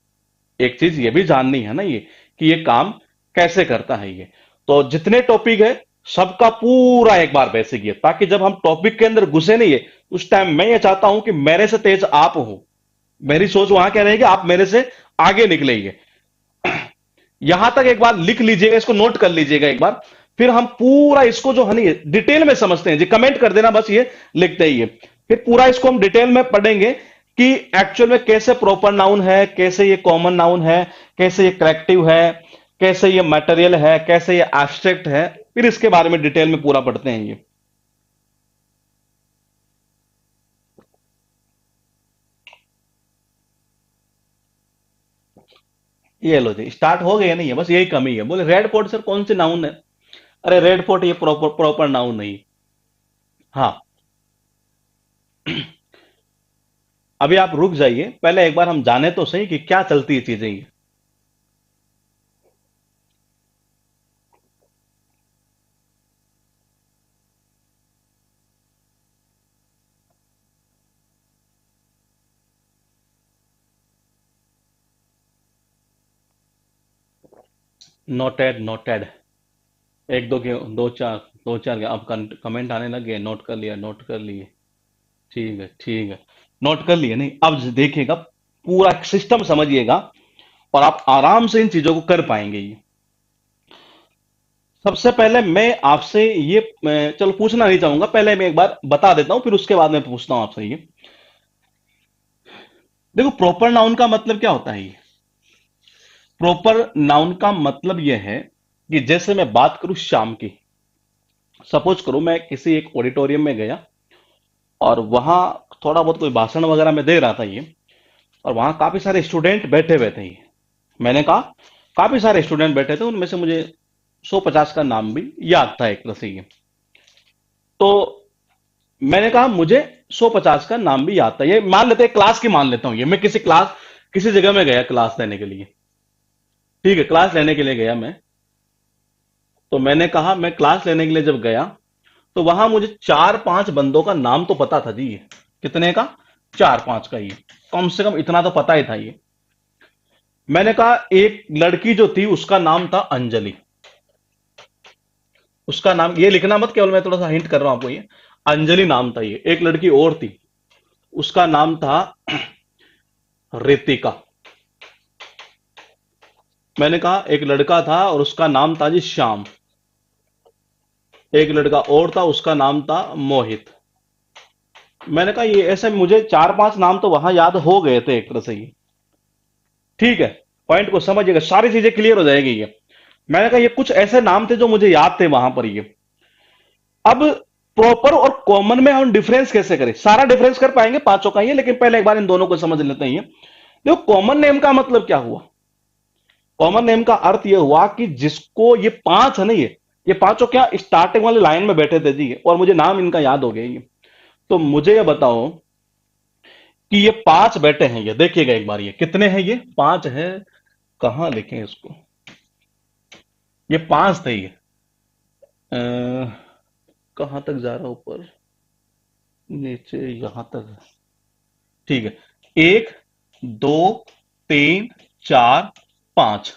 एक चीज ये भी जाननी है ना ये, कि ये काम कैसे करता है ये। तो जितने टॉपिक है सबका पूरा एक बार बेसिक ये, ताकि जब हम टॉपिक के अंदर घुसे नहीं है, उस टाइम मैं ये चाहता हूं कि मेरे से तेज आप हो। मेरी सोच वहां क्या रहेगी, आप मेरे से आगे निकलेंगे। यहां तक एक बार लिख लीजिएगा, इसको नोट कर लीजिएगा एक बार। फिर हम पूरा इसको जो है ना डिटेल में समझते हैं जी। कमेंट कर देना बस ये लिखते ही है। फिर पूरा इसको हम डिटेल में पढ़ेंगे कि एक्चुअल में कैसे प्रॉपर नाउन है, कैसे ये कॉमन नाउन है, कैसे ये करेक्टिव है, कैसे ये मटेरियल है, कैसे ये एब्स्ट्रैक्ट है। फिर इसके बारे में डिटेल में पूरा पढ़ते हैं ये। ये लो जी, स्टार्ट हो गया नहीं है, बस यही कमी है। बोले रेड फोर्ट सर कौन से नाउन है? अरे रेड फोर्ट ये प्रॉपर प्रॉपर नाउन नहीं। हाँ, अभी आप रुक जाइए, पहले एक बार हम जाने तो सही कि क्या चलती है चीजें ये। Noted noted. एक दो के दो चार, दो चार के अब कमेंट आने लग गए। नोट कर लिया, नोट कर लिए। ठीक है, ठीक है। नोट कर लिए नहीं, अब देखिएगा पूरा सिस्टम समझिएगा और आप आराम से इन चीजों को कर पाएंगे ये। सबसे पहले मैं आपसे ये चलो पूछना नहीं चाहूंगा, पहले मैं एक बार बता देता हूं, फिर उसके बाद मैं पूछता हूं आपसे ये। देखो प्रॉपर नाउन का मतलब क्या होता है ये? प्रॉपर नाउन का मतलब यह है कि जैसे मैं बात करूं शाम की, सपोज करो मैं किसी एक ऑडिटोरियम में गया और वहां थोड़ा बहुत कोई भाषण वगैरह में दे रहा था ये, और वहां काफी सारे स्टूडेंट बैठे हुए थे ये। मैंने कहा काफी सारे स्टूडेंट बैठे थे, उनमें से मुझे 150 का नाम भी याद था एक तरह से ये। तो मैंने कहा मुझे 150 का नाम भी याद था, ये मान लेते हैं क्लास की, मान लेता हूं ये मैं किसी क्लास, किसी जगह में गया क्लास लेने के लिए। ठीक है, क्लास लेने के लिए गया मैं। तो मैंने कहा मैं क्लास लेने के लिए जब गया तो वहां मुझे चार पांच बंदों का नाम तो पता था जी ये। कितने का? चार पांच का। ये कम से कम इतना तो पता ही था ये। मैंने कहा एक लड़की जो थी उसका नाम था अंजलि। उसका नाम ये लिखना मत, केवल मैं थोड़ा सा हिंट कर रहा हूं आपको ये। अंजलि नाम था ये। एक लड़की और थी, उसका नाम था रितिका। मैंने कहा एक लड़का था और उसका नाम था जी श्याम। एक लड़का और था, उसका नाम था मोहित। मैंने कहा ये ऐसे मुझे चार पांच नाम तो वहां याद हो गए थे एक तरह से ही। ठीक है, पॉइंट को समझिएगा, सारी चीजें क्लियर हो जाएगी ये। मैंने कहा ये कुछ ऐसे नाम थे जो मुझे याद थे वहां पर ये। अब प्रॉपर और कॉमन में हम डिफरेंस कैसे करें? सारा डिफरेंस कर पाएंगे पांचों का ये, लेकिन पहले एक बार इन दोनों को समझ लेते हैं ये। देखो कॉमन नेम का मतलब क्या हुआ? कॉमन नेम का अर्थ यह हुआ कि जिसको ये पांच है ना, ये पांचों क्या स्टार्टिंग वाली लाइन में बैठे थे जी, और मुझे नाम इनका याद हो गया ये। तो मुझे ये बताओ कि ये पांच बैठे हैं, ये देखिएगा एक बार, ये कितने हैं? ये पांच है। कहां लिखें इसको? ये पांच थे ये। अ, कहां तक जा रहा हूं? ऊपर नीचे यहां तक। ठीक है, एक, दो, तीन, चार, पांच।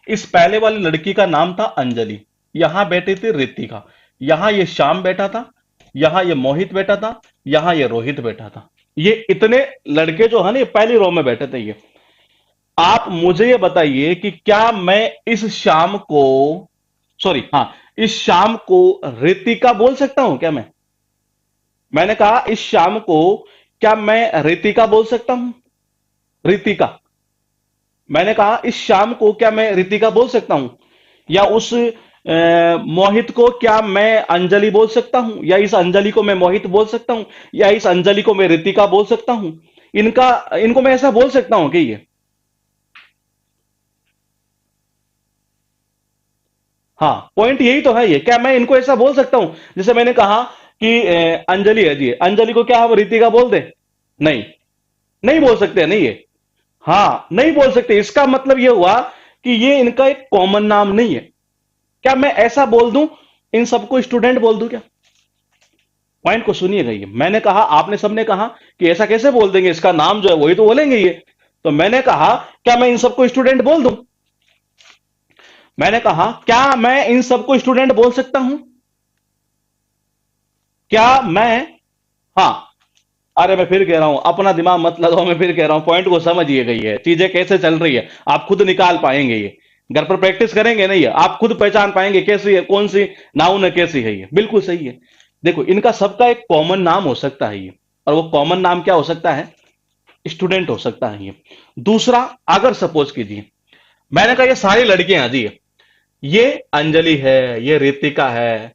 इस पहले वाली लड़की का नाम था अंजलि। यहां बैठी थी रितिका। यहां ये श्याम बैठा था। यहां ये मोहित बैठा था। यहां ये रोहित बैठा था। ये इतने लड़के जो है ना, ये पहली रो में बैठे थे ये। आप मुझे ये बताइए कि क्या मैं इस शाम को, सॉरी हाँ, इस शाम को रितिका बोल सकता हूं क्या मैं? मैंने कहा इस शाम को क्या मैं रितिका बोल सकता हूं? रितिका। मैंने कहा इस शाम को क्या मैं रितिका बोल सकता हूं? या उस मोहित को क्या मैं अंजलि बोल सकता हूं? या इस अंजलि को मैं मोहित बोल सकता हूं? या इस अंजलि को मैं रितिका बोल सकता हूं? इनका, इनको मैं ऐसा बोल सकता हूं कि ये? हाँ, पॉइंट यही तो है ये। क्या मैं इनको ऐसा बोल सकता हूं? जैसे मैंने कहा कि अंजलि है जी, अंजलि को क्या हम रितिका बोल दे? नहीं, नहीं बोल सकते नहीं ये। हाँ, नहीं बोल सकते। इसका मतलब यह हुआ कि ये इनका एक कॉमन नाम नहीं है। क्या मैं ऐसा बोल दूं, इन सबको स्टूडेंट बोल दूं क्या? पॉइंट को सुनिएगा ये। मैंने कहा, आपने सबने कहा कि ऐसा कैसे बोल देंगे, इसका नाम जो है वही तो बोलेंगे ये। तो मैंने कहा क्या मैं इन सबको स्टूडेंट बोल दूं? मैंने कहा क्या मैं इन सबको स्टूडेंट बोल सकता हूं? क्या मैं? हाँ। अरे मैं फिर कह रहा हूं, अपना दिमाग मत लगाओ, मैं फिर कह रहा हूं, पॉइंट को समझिएगा ये चीजें कैसे चल रही है, आप खुद निकाल पाएंगे ये। घर पर प्रैक्टिस करेंगे नहीं है, आप खुद पहचान पाएंगे कैसी है, कौन सी नाउन है, कैसी है ये। बिल्कुल सही है। देखो इनका सबका एक कॉमन नाम हो सकता है ये, और वो कॉमन नाम क्या हो सकता है? स्टूडेंट हो सकता है ये। दूसरा, अगर सपोज कीजिए मैंने कहा ये सारी लड़कियां हैं जी, ये अंजलि है, ये रितिका है,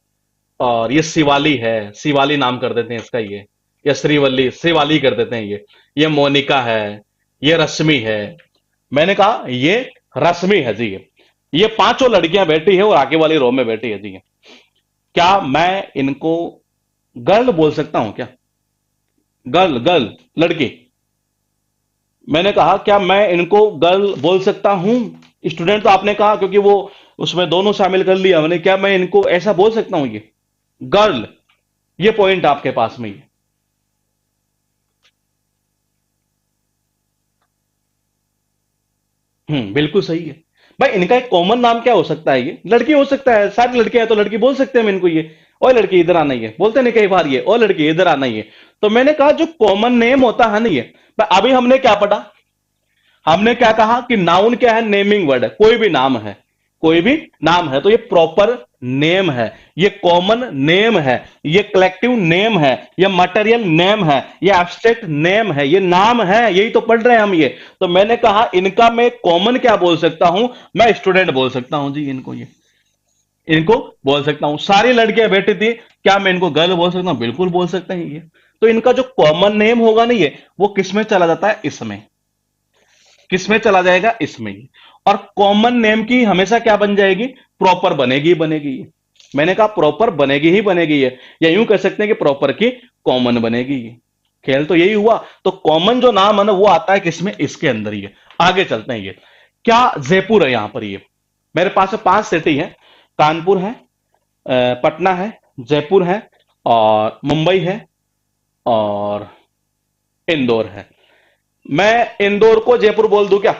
और ये शिवाली है, शिवाली नाम कर देते हैं इसका ये, या श्रीवल्ली, शिवाली कर देते हैं ये मोनिका है, ये रश्मि है। मैंने कहा ये रश्मि है जी, ये पांचों लड़कियां बैठी है और आगे वाली रो में बैठी है जी। क्या मैं इनको गर्ल बोल सकता हूं क्या? गर्ल, गर्ल, लड़की। मैंने कहा क्या मैं इनको गर्ल बोल सकता हूं? स्टूडेंट तो आपने कहा क्योंकि वो उसमें दोनों शामिल कर लिया मैंने, क्या मैं इनको ऐसा बोल सकता हूं ये गर्ल? ये पॉइंट आपके पास में ही है। बिल्कुल सही है। भाई इनका एक कॉमन नाम क्या हो सकता है? ये लड़की हो सकता है, सारी लड़कियां हैं तो लड़की बोल सकते हैं हम इनको ये। और लड़की इधर आना ही है, बोलते नहीं कई बार ये, और लड़की इधर आना ही है। तो मैंने कहा जो कॉमन नेम होता है ना ये, अभी हमने क्या पढ़ा? हमने क्या कहा कि नाउन क्या है? नेमिंग वर्ड है, कोई भी नाम है, कोई भी नाम है तो ये प्रॉपर नेम है, ये कॉमन नेम है, ये कलेक्टिव नेम है, ये मटेरियल नेम है, ये एब्स्ट्रैक्ट नेम है, ये नाम है, यही तो पढ़ रहे हैं हम ये। तो मैंने कहा इनका मैं कॉमन क्या बोल सकता हूं? मैं स्टूडेंट बोल सकता हूं जी इनको, ये इनको बोल सकता हूं। सारी लड़कियां बैठी थी, क्या मैं इनको गर्ल बोल सकता हूं? बिल्कुल बोल सकते हैं ये। तो इनका जो कॉमन नेम होगा ना ये, वो किसमें चला जाता है? इसमें। किसमें चला जाएगा? इसमें ही। और कॉमन नेम की हमेशा क्या बन जाएगी? प्रॉपर बनेगी ही बनेगी ये। मैंने कहा प्रॉपर बनेगी ही बनेगी ये, या यूं कह सकते हैं कि प्रॉपर की कॉमन बनेगी ये। खेल तो यही हुआ। तो कॉमन जो नाम है ना वो आता है किसमें? इसके अंदर ही है। आगे चलते हैं ये। क्या जयपुर है यहां पर? ये मेरे पास में 5 सिटी है। कानपुर है, पटना है, जयपुर है, और मुंबई है, और इंदौर है। मैं इंदौर को जयपुर बोल दूं क्या?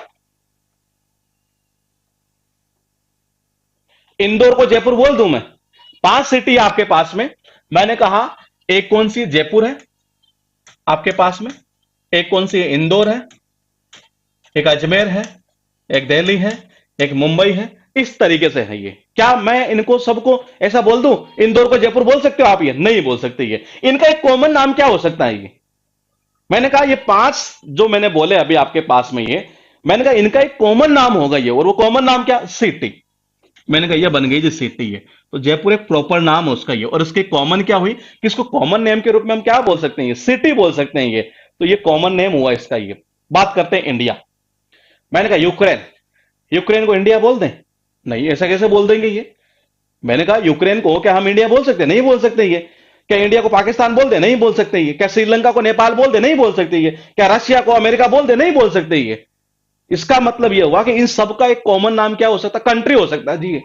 इंदौर को जयपुर बोल दूं मैं? 5 सिटी है आपके पास में। मैंने कहा एक कौन सी जयपुर है आपके पास में, एक कौन सी इंदौर है, एक अजमेर है, एक दिल्ली है, एक मुंबई है। इस तरीके से है ये। क्या मैं इनको सबको ऐसा बोल दूं? इंदौर को जयपुर बोल सकते हो आप? ये नहीं बोल सकते ये। इनका एक कॉमन नाम क्या हो सकता है ये? मैंने कहा ये 5 जो मैंने बोले अभी आपके पास में ये, मैंने कहा इनका एक कॉमन नाम होगा ये, और वो कॉमन नाम क्या? सिटी। मैंने कहा ये बन गई जी सिटी है। तो जयपुर एक प्रॉपर नाम है उसका ये, और इसकी कॉमन क्या हुई कि इसको कॉमन नेम के रूप में हम क्या बोल सकते हैं? ये सिटी बोल सकते हैं ये। तो ये कॉमन नेम हुआ इसका ये। बात करते हैं इंडिया। मैंने कहा यूक्रेन, यूक्रेन को इंडिया बोल दें? नहीं, ऐसा कैसे बोल देंगे ये? मैंने कहा यूक्रेन को क्या हम इंडिया बोल सकते हैं? नहीं बोल सकते ये। क्या इंडिया को पाकिस्तान बोल दे? नहीं बोल सकते ये। क्या श्रीलंका को नेपाल बोल दे? नहीं बोल सकते ये। क्या रशिया को अमेरिका बोल दे? नहीं बोल सकते ये। इसका मतलब यह हुआ कि इन सबका एक कॉमन नाम क्या हो सकता है? कंट्री हो सकता है जी।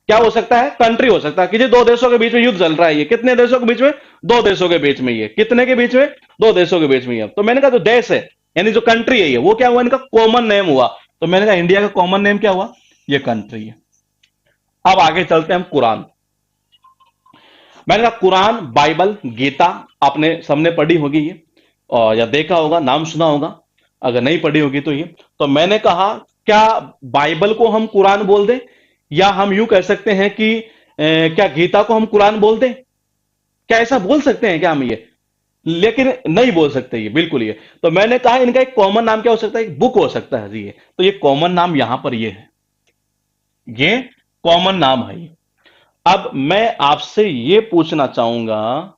क्या हो सकता है? कंट्री हो सकता है कि जी दो देशों के बीच में युद्ध चल रहा है। ये कितने देशों के बीच में? दो देशों के बीच में। ये कितने के बीच में? दो देशों के बीच में। ये तो मैंने कहा जो देश है यानी जो कंट्री है ये, वो क्या हुआ? इनका कॉमन नेम हुआ। तो मैंने कहा इंडिया का कॉमन नेम क्या हुआ? ये कंट्री है। अब आगे चलते हैं हम कुरान। मैंने कहा कुरान, बाइबल, गीता आपने सबने पढ़ी होगी ये, और या देखा होगा, नाम सुना होगा। अगर नहीं पढ़ी होगी तो ये, तो मैंने कहा क्या बाइबल को हम कुरान बोल दें, या हम यूं कह सकते हैं कि क्या गीता को हम कुरान बोल दें? क्या ऐसा बोल सकते हैं क्या हम ये? लेकिन नहीं बोल सकते ये, बिल्कुल ये। तो मैंने कहा इनका एक कॉमन नाम क्या हो सकता है? एक बुक हो सकता है जी ये। तो ये कॉमन नाम यहां पर ये है, ये कॉमन नाम है ये। अब मैं आपसे ये पूछना चाहूंगा,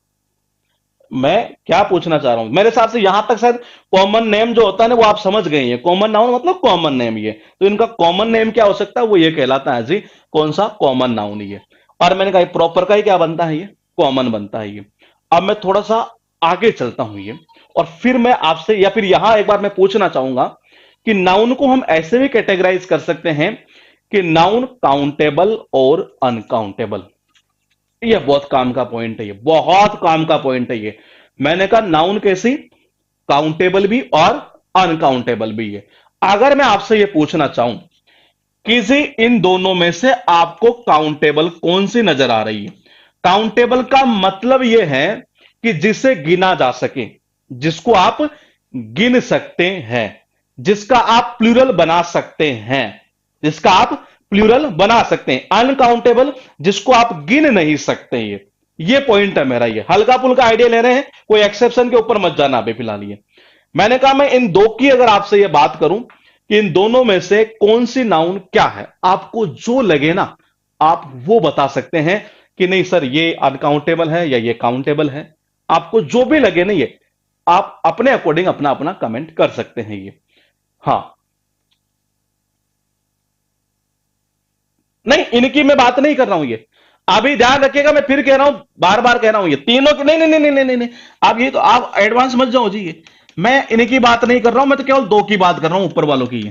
मैं क्या पूछना चाह रहा हूं, मेरे हिसाब से यहां तक शायद कॉमन नेम जो होता है ना वो आप समझ गए हैं। कॉमन नाउन मतलब कॉमन नेम ये। तो इनका कॉमन नेम क्या हो सकता है? वो ये कहलाता है जी, कौन सा? कॉमन नाउन ये। और मैंने कहा प्रॉपर का ही क्या बनता है? ये कॉमन बनता है ये। अब मैं थोड़ा सा आगे चलता हूं ये, और फिर मैं आपसे, या फिर यहां एक बार मैं पूछना चाहूंगा कि नाउन को हम ऐसे भी कैटेगराइज कर सकते हैं कि नाउन काउंटेबल और अनकाउंटेबल। ये बहुत काम का पॉइंट है, ये बहुत काम का पॉइंट है ये। मैंने कहा नाउन कैसी? काउंटेबल भी और अनकाउंटेबल भी है। अगर मैं आपसे ये पूछना चाहूं किसी इन दोनों में से आपको काउंटेबल कौन सी नजर आ रही है? काउंटेबल का मतलब यह है कि जिसे गिना जा सके, जिसको आप गिन सकते हैं, जिसका आप प्लूरल बना सकते हैं, जिसका आप प्लूरल बना सकते हैं, अनकाउंटेबल जिसको आप गिन नहीं सकते। ये पॉइंट है मेरा। ये हल्का फुल्का आइडिया ले रहे हैं, कोई एक्सेप्शन के ऊपर मत जाना अभी फिलहाल। ये मैंने कहा मैं इन दो की अगर आपसे ये बात करूं कि इन दोनों में से कौन सी नाउन क्या है, आपको जो लगे ना आप वो बता सकते हैं कि नहीं सर ये अनकाउंटेबल है या ये काउंटेबल है। आपको जो भी लगे ना ये आप अपने अकॉर्डिंग अपना अपना कमेंट कर सकते हैं। ये हाँ, नहीं इनकी मैं बात नहीं कर रहा हूं। ये अभी ध्यान रखिएगा, मैं फिर कह रहा हूं, बार बार कह रहा हूं, ये तीनों की नहीं नहीं नहीं नहीं नहीं नहीं नहीं। आप ये तो आप एडवांस मत जाओ जी। ये मैं इनकी बात नहीं कर रहा हूं, मैं तो केवल दो की बात कर रहा हूं ऊपर वालों की।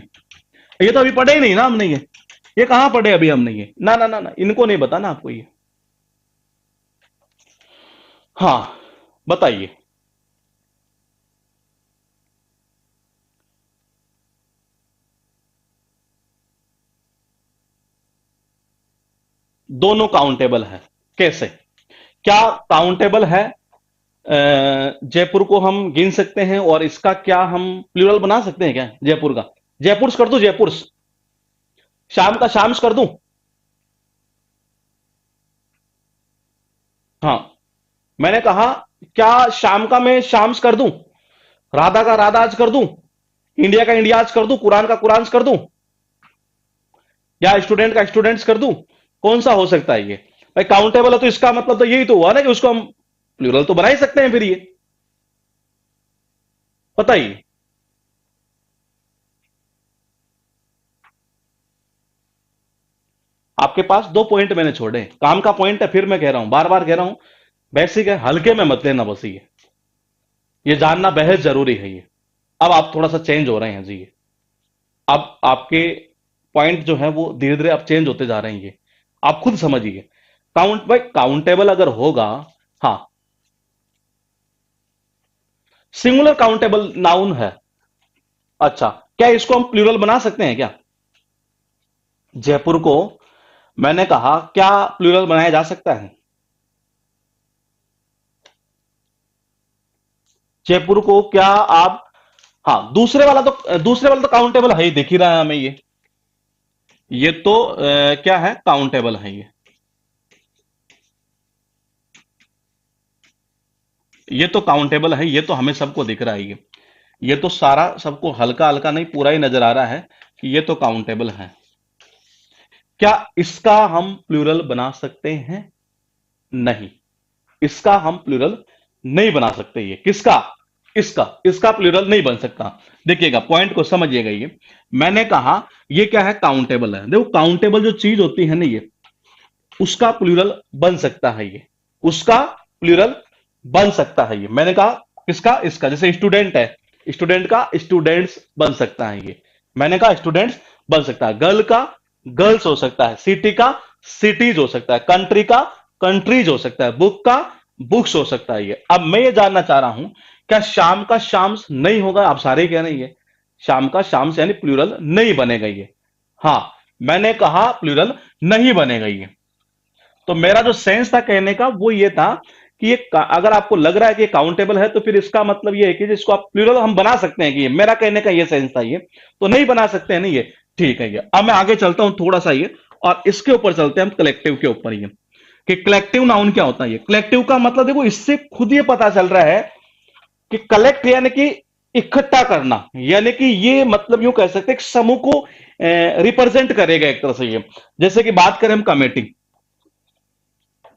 ये तो अभी पढ़े ही नहीं ना हमने। ये कहां पढ़े अभी हमने। ये ना ना ना ना, इनको नहीं बताना आपको ये। हाँ बताइए। दोनों काउंटेबल है कैसे? क्या काउंटेबल है? जयपुर को हम गिन सकते हैं और इसका क्या हम प्लूरल बना सकते हैं क्या जयपुर का? जयपुर्स कर दूं, जयपुर्स। शाम का शाम्स कर दूं। हाँ, मैंने कहा क्या शाम का मैं शाम्स कर दूं, राधा का राधाज कर दूं, इंडिया का इंडियाज कर दूं, कुरान का कुरान्स कर दूं, या स्टूडेंट का स्टूडेंट्स कर दूं? कौन सा हो सकता है ये? भाई काउंटेबल है तो इसका मतलब तो यही तो हुआ ना कि उसको हम प्लूरल तो बना ही सकते हैं फिर। ये बताइए। आपके पास दो पॉइंट मैंने छोड़े, काम का पॉइंट है, फिर मैं कह रहा हूं, बार बार कह रहा हूं, बेसिक है, हल्के में मत लेना बस। ये जानना बेहद जरूरी है। ये अब आप थोड़ा सा चेंज हो रहे हैं जी। ये अब आपके पॉइंट जो है वो धीरे धीरे अब चेंज होते जा रहे हैं। ये आप खुद समझिए। काउंट भाई काउंटेबल अगर होगा, हाँ, सिंगुलर काउंटेबल नाउन है। अच्छा, क्या इसको हम प्लूरल बना सकते हैं क्या? जयपुर को मैंने कहा क्या प्लूरल बनाया जा सकता है? जयपुर को क्या आप, हाँ, दूसरे वाला तो काउंटेबल है ही, दिख ही रहा है हमें। ये तो क्या है, काउंटेबल है ये तो काउंटेबल है, ये तो हमें सबको दिख रहा है। ये तो सारा सबको हल्का हल्का नहीं पूरा ही नजर आ रहा है कि ये तो काउंटेबल है। क्या इसका हम प्लूरल बना सकते हैं? नहीं, इसका हम प्लूरल नहीं बना सकते। ये किसका? इसका इसका प्लूरल नहीं बन सकता। देखिएगा पॉइंट को समझिएगा। ये मैंने कहा ये क्या है, काउंटेबल है। देखो काउंटेबल जो चीज होती है ना, ये उसका प्लूरल बन सकता है। ये उसका प्लूरल बन सकता है। ये मैंने कहा किसका? इसका। जैसे स्टूडेंट है, स्टूडेंट का स्टूडेंट्स बन सकता है। ये मैंने कहा स्टूडेंट्स बन सकता है। गर्ल का गर्ल्स हो सकता है, सिटी का सिटीज हो सकता है, कंट्री का कंट्रीज हो सकता है, बुक का बुक्स हो सकता है। ये अब मैं ये जानना चाह रहा हूं, क्या शाम का शाम्स नहीं होगा? आप सारे कह रहे हैं ये शाम का शाम्स यानी प्लूरल नहीं बनेगा। ये हाँ, मैंने कहा प्लूरल नहीं बनेगा। ये तो मेरा जो सेंस था कहने का वो ये था कि ये अगर आपको लग रहा है कि ये काउंटेबल है तो फिर इसका मतलब ये है कि जिसको आप प्लूरल हम बना सकते हैं। कि ये मेरा कहने का ये सेंस था। ये तो नहीं बना सकते हैं नहीं। ये ठीक है। ये अब मैं आगे चलता हूं थोड़ा सा। ये और इसके ऊपर चलते हैं हम, कलेक्टिव के ऊपर। ये कि कलेक्टिव नाउन क्या होता है? ये कलेक्टिव का मतलब देखो इससे खुद ये पता चल रहा है कि कलेक्ट यानी कि इकट्ठा करना, यानी कि ये मतलब यूं कह सकते हैं कि समूह को रिप्रेजेंट करेगा एक तरह से। ये जैसे कि बात करें हम कमेटी,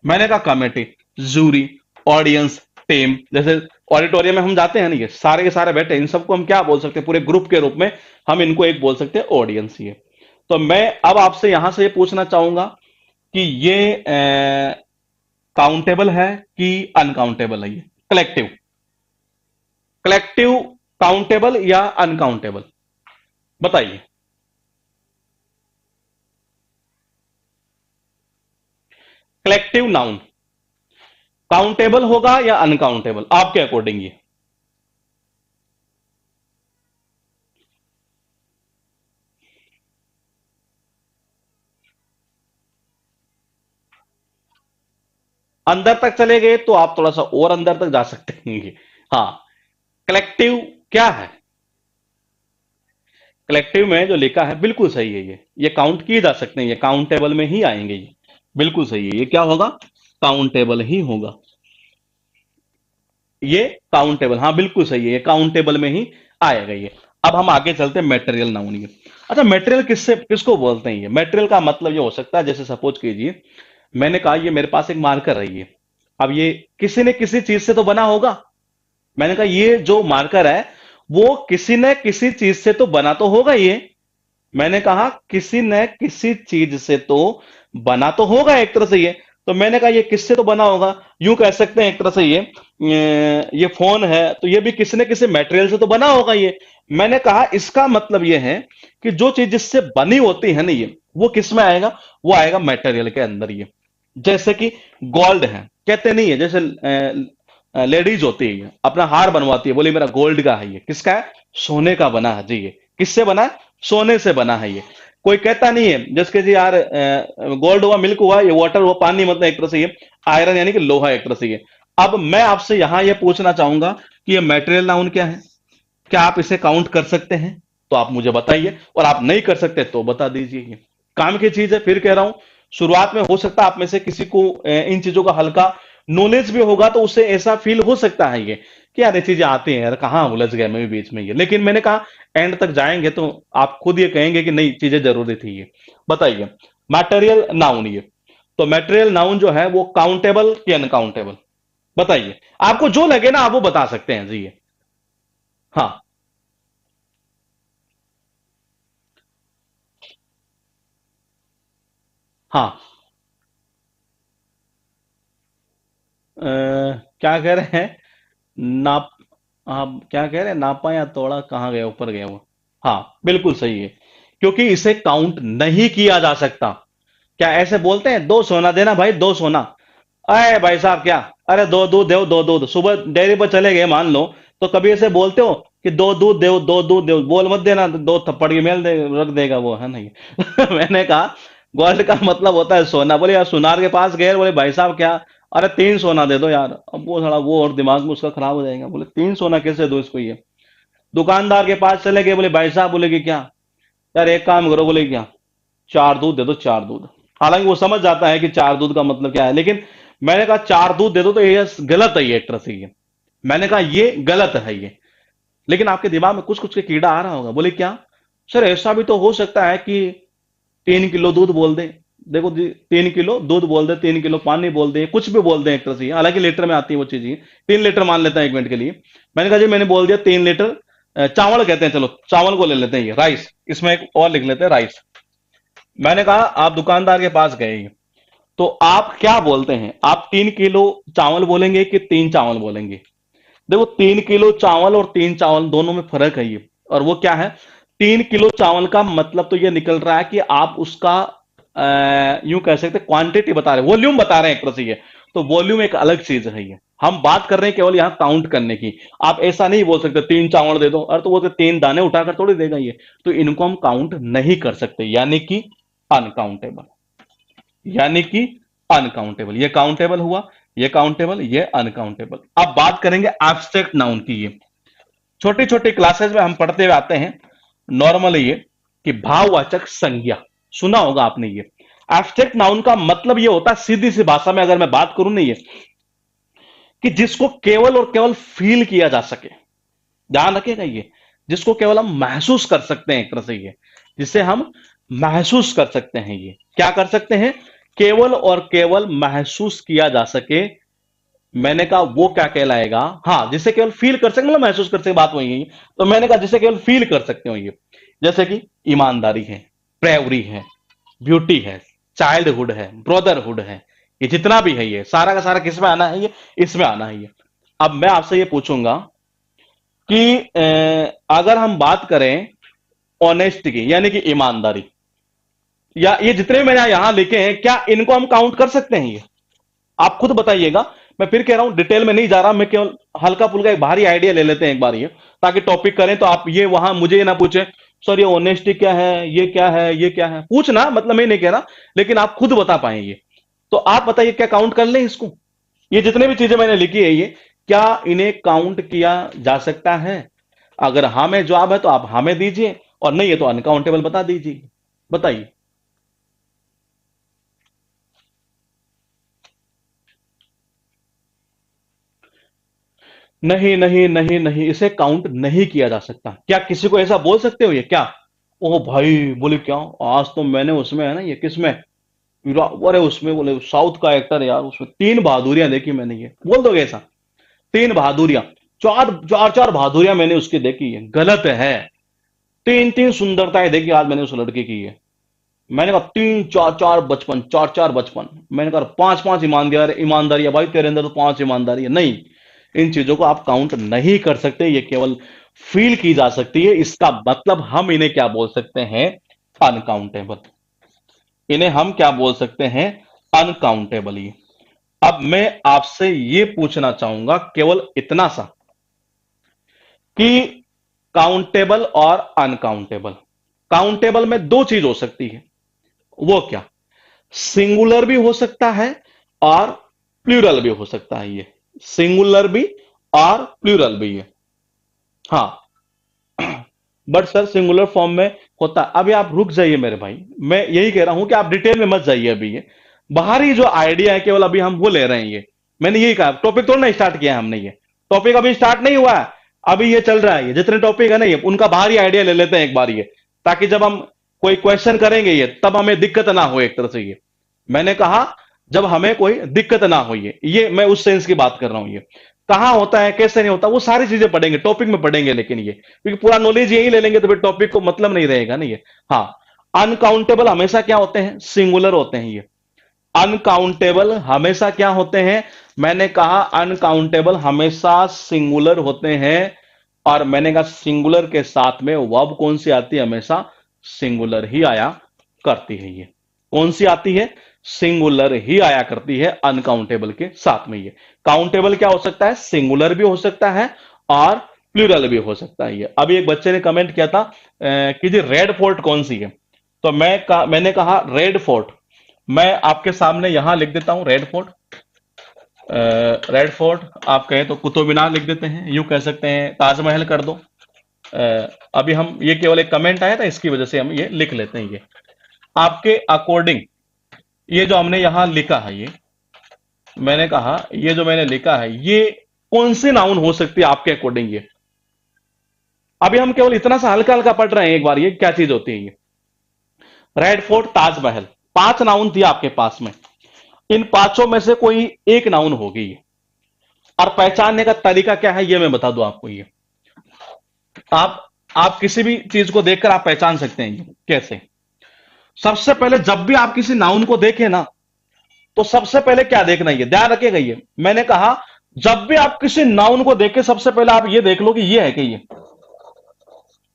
मैंने कहा कमेटी, जूरी, ऑडियंस, टीम। जैसे ऑडिटोरियम में हम जाते हैं ना, ये सारे के सारे बैठे, इन सबको हम क्या बोल सकते हैं? पूरे ग्रुप के रूप में हम इनको एक बोल सकते हैं ऑडियंस। ये तो मैं अब आपसे यहां से ये पूछना चाहूंगा कि ये काउंटेबल है कि अनकाउंटेबल है? ये कलेक्टिव, कलेक्टिव काउंटेबल या अनकाउंटेबल? बताइए। कलेक्टिव नाउन काउंटेबल होगा या अनकाउंटेबल आपके अकॉर्डिंग? ये अंदर तक चले गए तो आप थोड़ा सा और अंदर तक जा सकते हैं। हाँ, कलेक्टिव क्या है? कलेक्टिव में जो लिखा है बिल्कुल सही है, ये काउंट किए जा सकते हैं, ये काउंटेबल में ही आएंगे ये। बिल्कुल सही है, ये क्या होगा? काउंटेबल ही होगा। ये काउंटेबल, हाँ बिल्कुल सही है, ये काउंटेबल में ही आएगा ये। अब हम आगे चलते हैं मेटेरियल नाउन ये। अच्छा, मेटेरियल किससे किसको बोलते हैं? ये मेटेरियल का मतलब ये हो सकता है, जैसे सपोज कीजिए मैंने कहा ये मेरे पास एक मार्कर है ये। अब ये किसी ने किसी चीज से तो बना होगा। मैंने कहा ये जो मार्कर है वो किसी न किसी चीज से तो बना तो होगा ये। मैंने कहा किसी न किसी चीज से तो बना तो होगा एक तरह से ये। तो मैंने कहा ये किससे तो बना होगा, यूं कह सकते हैं एक तरह से ये फोन है तो ये भी किसी न किसी मटेरियल से तो बना होगा ये। मैंने कहा इसका मतलब ये है कि जो चीज जिससे बनी होती है ना ये, वो किस में आएगा? वो आएगा मटेरियल के अंदर ये। जैसे कि गोल्ड है, कहते नहीं है, जैसे लेडीज होती है अपना हार बनवाती है, बोली मेरा गोल्ड का है, ये किसका है? सोने का बना है जी ये। किससे बना है? सोने से बना है ये। कोई कहता नहीं है जैसे कि यार गोल्ड हुआ, मिल्क हुआ, ये वाटर हुआ, पानी, मतलब एक तरह से ये आयरन यानी कि लोहा एक तरह से ये। अब मैं आपसे यहां ये पूछना चाहूंगा कि ये मटेरियल नाउन क्या है? क्या आप इसे काउंट कर सकते हैं? तो आप मुझे बताइए, और आप नहीं कर सकते तो बता दीजिए। ये काम की चीज है, फिर कह रहा हूं शुरुआत में हो सकता है आप में से किसी को इन चीजों का हल्का नॉलेज भी होगा, तो उससे ऐसा फील हो सकता है ये कि यार ये चीजें आती हैं यार, कहां उलझ गए मैं भी बीच में ये। लेकिन मैंने कहा एंड तक जाएंगे तो आप खुद ये कहेंगे कि नहीं चीजें जरूरी थी ये। बताइए मटेरियल नाउन ये। तो मटेरियल नाउन जो है वो काउंटेबल कि अनकाउंटेबल? बताइए, आपको जो लगे ना आप वो बता सकते हैं जी ये। हाँ। हाँ। क्या कह रहे हैं? नाप, आप क्या कह रहे हैं? नापा या तोड़ा, कहाँ गया, ऊपर गया वो। हाँ बिल्कुल सही है, क्योंकि इसे काउंट नहीं किया जा सकता। क्या ऐसे बोलते हैं 2 सोना देना भाई, 2 सोना? अरे भाई साहब क्या, अरे 2 दूध दो, 2 दूध, सुबह डेयरी पर चले गए मान लो, तो कभी ऐसे बोलते हो कि 2 दूध दो, 2 दूध दो? बोल मत देना, 2 थप्पड़ की मेल दे रख देगा वो, है नहीं? मैंने कहा गोल्ड का मतलब होता है सोना। बोले यार सुनार के पास गए, बोले भाई साहब क्या, अरे 3 सोना दे दो यार। अब वो थोड़ा वो और दिमाग में उसका खराब हो जाएगा, बोले 3 सोना कैसे दो इसको ये। दुकानदार के पास चले गए, बोले भाई साहब, बोले कि क्या, यार एक काम करो, बोले क्या, 4 दूध दे दो, 4 दूध। हालांकि वो समझ जाता है कि 4 दूध का मतलब क्या है, लेकिन मैंने कहा 4 दूध दे दो तो ये गलत है ये एक तरह से ये। मैंने कहा ये गलत है ये। लेकिन आपके दिमाग में कुछ कुछ के कीड़ा आ रहा होगा, बोले क्या सर, ऐसा भी तो हो सकता है कि 3 किलो दूध बोल दे। देखो जी, 3 किलो दूध बोल दे, 3 किलो पानी बोल दे, कुछ भी बोल दे एक तरह से, हालांकि लीटर में आती है वो चीज ही। 3 लीटर मान लेते हैं 1 मिनट के लिए। मैंने कहा जी मैंने बोल दिया 3 लीटर चावल कहते हैं, चलो चावल को ले लेते हैं, ये राइस, इसमें एक और लिख लेते हैं राइस। मैंने कहा आप दुकानदार के पास गए, तो आप क्या बोलते हैं? आप 3 किलो चावल बोलेंगे कि 3 चावल बोलेंगे? देखो 3 किलो चावल और 3 चावल दोनों में फर्क है ये। और वो क्या है? 3 किलो चावल का मतलब तो ये निकल रहा है कि आप उसका यूं कह सकते क्वांटिटी बता रहे हैं, वॉल्यूम बता रहे हैं एक तरह से ये। तो वॉल्यूम एक अलग चीज है ये, हम बात कर रहे हैं केवल यहां काउंट करने की। आप ऐसा नहीं बोल सकते 3 चावल दे दो, अरे तो वो तो 3 दाने उठाकर थोड़ी देगा ये। तो इनको हम काउंट नहीं कर सकते, यानी कि अनकाउंटेबल। यानी कि अनकाउंटेबल, ये काउंटेबल हुआ, ये काउंटेबल, ये अनकाउंटेबल। अब बात करेंगे एब्स्ट्रैक्ट नाउन की। ये छोटी छोटी क्लासेस में हम पढ़ते हुए आते हैं नॉर्मली ये, कि भाववाचक संज्ञा, सुना होगा आपने ये। एब्स्ट्रैक्ट नाउन का मतलब ये होता है, सीधी सी भाषा में अगर मैं बात करूं ना ये, कि जिसको केवल और केवल फील किया जा सके। ध्यान रखिएगा ये, जिसको केवल हम महसूस कर सकते हैं एक तरह से ये, जिसे हम महसूस कर सकते हैं। ये क्या कर सकते हैं? केवल और केवल महसूस किया जा सके। मैंने कहा वो क्या कहलाएगा? हाँ, जिसे केवल फील कर सकते, मतलब महसूस कर सकते, बात वही है। तो मैंने कहा जिसे केवल फील कर सकते हो ये, जैसे कि ईमानदारी है, ब्रेवरी है, ब्यूटी है, चाइल्डहुड है, ब्रदरहुड है, ये जितना भी है ये सारा का सारा किस में आना है? ये इसमें आना है ये। अब मैं आपसे ये पूछूंगा कि अगर हम बात करें ऑनेस्टी की, यानी कि ईमानदारी, या ये जितने मैंने यहां लिखे हैं, क्या इनको हम काउंट कर सकते हैं ये? आप खुद बताइएगा। मैं फिर कह रहा हूं डिटेल में नहीं जा रहा, मैं केवल हल्का फुल्का एक बाहरी आइडिया ले लेते हैं एक बार ये, ताकि टॉपिक करें तो आप ये वहां मुझे ये ना पूछे सर ये ऑनेस्टी क्या है, ये क्या है, ये क्या है, पूछना मतलब मैं नहीं कह रहा, लेकिन आप खुद बता पाए ये। तो आप बताइए क्या काउंट कर लें इसको? ये जितने भी चीजें मैंने लिखी है ये, क्या इन्हें काउंट किया जा सकता है? अगर हाँ में जवाब है तो आप हाँ में दीजिए, और नहीं है तो अनकाउंटेबल बता दीजिए, बताइए। नहीं नहीं नहीं नहीं, इसे काउंट नहीं किया जा सकता। क्या किसी को ऐसा बोल सकते हो ये क्या? ओ भाई, बोले क्या, आज तो मैंने उसमें है ना, ये किसमें, अरे उसमें बोले साउथ का एक्टर यार, उसमें तीन बहादुरियां देखी मैंने, ये बोल दोगे ऐसा? तीन बहादुरियां, चार चार चार बहादुरियां मैंने उसकी देखी है, गलत है। तीन तीन सुंदरताएं देखी आज मैंने उस लड़के की है। मैंने कहा तीन चार चार बचपन, चार चार बचपन। मैंने कहा पांच पांच ईमानदार ईमानदारी है भाई तेरे अंदर, तो पांच ईमानदारी है नहीं। इन चीजों को आप काउंट नहीं कर सकते, ये केवल फील की जा सकती है। इसका मतलब हम इन्हें क्या बोल सकते हैं? अनकाउंटेबल। इन्हें हम क्या बोल सकते हैं? अनकाउंटेबल। अब मैं आपसे ये पूछना चाहूंगा केवल इतना सा, कि काउंटेबल और अनकाउंटेबल, काउंटेबल में दो चीज हो सकती है। वो क्या? सिंगुलर भी हो सकता है और प्लूरल भी हो सकता है। ये सिंगुलर भी और प्लूरल भी है। हाँ, बट सर सिंगुलर फॉर्म में होता है। अभी आप रुक जाइए मेरे भाई, मैं यही कह रहा हूं कि आप डिटेल में मत जाइए अभी। ये बाहरी जो आइडिया है केवल अभी हम वो ले रहे हैं। ये मैंने यही कहा, टॉपिक तो ना स्टार्ट किया है हमने, ये टॉपिक अभी स्टार्ट नहीं हुआ है। अभी ये चल रहा है, ये जितने टॉपिक है ना, ये उनका बाहरी आइडिया ले लेते हैं एक बार, ये ताकि जब हम कोई क्वेश्चन करेंगे ये, तब हमें दिक्कत ना हो एक तरह से। ये मैंने कहा, जब हमें कोई दिक्कत ना हो, ये मैं उस सेंस की बात कर रहा हूं। ये कहां होता है, कैसे नहीं होता, वो सारी चीजें पढ़ेंगे, टॉपिक में पढ़ेंगे। लेकिन ये क्योंकि पूरा नॉलेज यही ले लेंगे तो फिर टॉपिक को मतलब नहीं रहेगा ना ये। हाँ, अनकाउंटेबल हमेशा क्या होते हैं? सिंगुलर होते हैं। ये अनकाउंटेबल हमेशा क्या होते हैं? मैंने कहा अनकाउंटेबल हमेशा सिंगुलर होते हैं। और मैंने कहा सिंगुलर के साथ में वर्ब कौन सी आती है? हमेशा सिंगुलर ही आया करती है। ये कौन सी आती है? सिंगुलर ही आया करती है अनकाउंटेबल के साथ में। ये काउंटेबल क्या हो सकता है? सिंगुलर भी हो सकता है और प्लूरल भी हो सकता है। ये अभी एक बच्चे ने कमेंट किया था कि जी रेड फोर्ट कौन सी है? तो मैंने कहा रेड फोर्ट, मैं आपके सामने यहां लिख देता हूं रेड फोर्ट। रेड फोर्ट आप कहें तो कुतुब मीनार लिख देते हैं, यूं कह सकते हैं ताजमहल कर दो। अभी हम ये केवल एक कमेंट आया था इसकी वजह से हम ये लिख लेते हैं। ये आपके अकॉर्डिंग ये जो हमने यहां लिखा है, ये मैंने कहा ये जो मैंने लिखा है, ये कौन सी नाउन हो सकती है आपके अकॉर्डिंग? ये अभी हम केवल इतना सा हल्का हल्का पढ़ रहे हैं एक बार, ये क्या चीज होती है? ये रेड फोर्ट, ताजमहल, पांच नाउन थी आपके पास में। इन पांचों में से कोई एक नाउन होगी ये। और पहचानने का तरीका क्या है ये मैं बता दूं आपको। ये आप आप किसी भी चीज को देखकर आप पहचान सकते हैं। ये कैसे? सबसे पहले जब भी आप किसी नाउन को देखें ना, तो सबसे पहले क्या देखना, ये ध्यान रखिएगा। ये मैंने कहा, जब भी आप किसी नाउन को देखें सबसे पहले आप ये देख लो कि ये है कि ये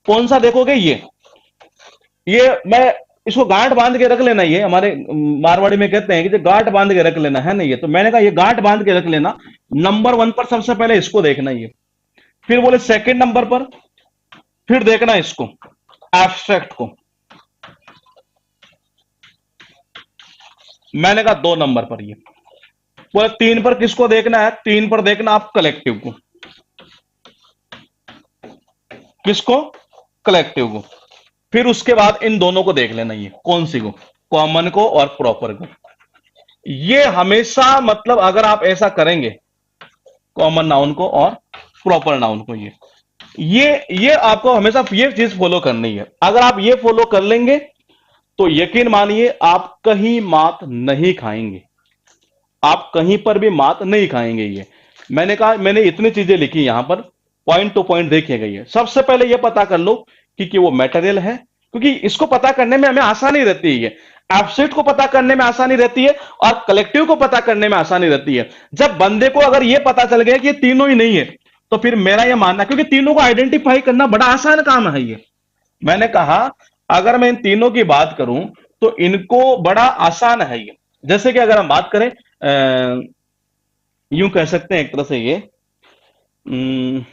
कौन सा देखोगे? ये मैं इसको गांठ बांध के रख लेना। ये हमारे मारवाड़ी में कहते हैं कि जो गांठ बांध के रख लेना है ना, ये तो मैंने कहा ये गांठ बांध के रख लेना। नंबर वन पर सबसे पहले इसको देखना। ये फिर बोले सेकंड नंबर पर, फिर देखना इसको एब्स्ट्रैक्ट को। मैंने कहा दो नंबर पर। ये बोले तीन पर किसको देखना है? तीन पर देखना आप कलेक्टिव को। किसको? कलेक्टिव को। फिर उसके बाद इन दोनों को देख लेना, ये कौन सी को? कॉमन को और प्रॉपर को। ये हमेशा मतलब अगर आप ऐसा करेंगे, कॉमन नाउन को और प्रॉपर नाउन को, ये आपको हमेशा ये चीज फॉलो करनी है। अगर आप ये फॉलो कर लेंगे तो यकीन मानिए आप कहीं मात नहीं खाएंगे, आप कहीं पर भी मात नहीं खाएंगे। ये मैंने कहा, मैंने इतनी चीजें लिखी यहां पर, पॉइंट टू पॉइंट देखिएगा। ये सबसे पहले ये पता कर लो कि वो मेटेरियल है, क्योंकि इसको पता करने में हमें आसानी रहती है। एब्सेंट को पता करने में आसानी रहती है और कलेक्टिव को पता करने में आसानी रहती है। जब बंदे को अगर ये पता चल गया कि ये तीनों ही नहीं है, तो फिर मेरा ये मानना, क्योंकि तीनों को आइडेंटिफाई करना बड़ा आसान काम है। ये मैंने कहा, अगर मैं इन तीनों की बात करूं तो इनको बड़ा आसान है। ये जैसे कि अगर हम बात करें, यूं कह सकते हैं एक तरह से, ये अम,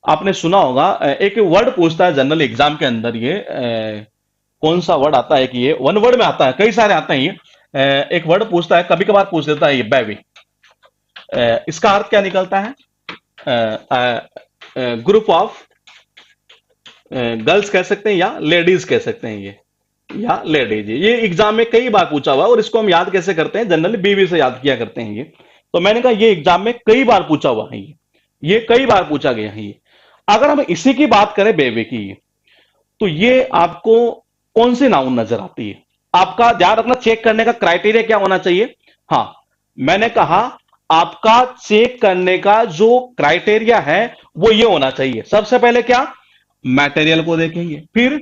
आपने सुना होगा, एक वर्ड पूछता है जनरल एग्जाम के अंदर। ये कौन सा वर्ड आता है कि ये वन वर्ड में आता है, कई सारे आते हैं। ये एक वर्ड पूछता है, कभी कभार पूछ देता है ये बेबी। इसका अर्थ क्या निकलता है? ग्रुप ऑफ गर्ल्स कह सकते हैं या लेडीज कह सकते हैं ये, या लेडीज। ये एग्जाम में कई बार पूछा हुआ है, और इसको हम याद कैसे करते हैं, जनरली बीवी से याद किया करते हैं ये। तो मैंने कहा ये एग्जाम में कई बार पूछा हुआ है ये कई बार पूछा गया है ये। अगर हम इसी की बात करें बेबी की, तो ये आपको कौन सी नाउन नजर आती है? आपका ध्यान रखना, चेक करने का क्राइटेरिया क्या होना चाहिए। हाँ, मैंने कहा आपका चेक करने का जो क्राइटेरिया है वो ये होना चाहिए, सबसे पहले क्या, मटेरियल को देखेंगे, फिर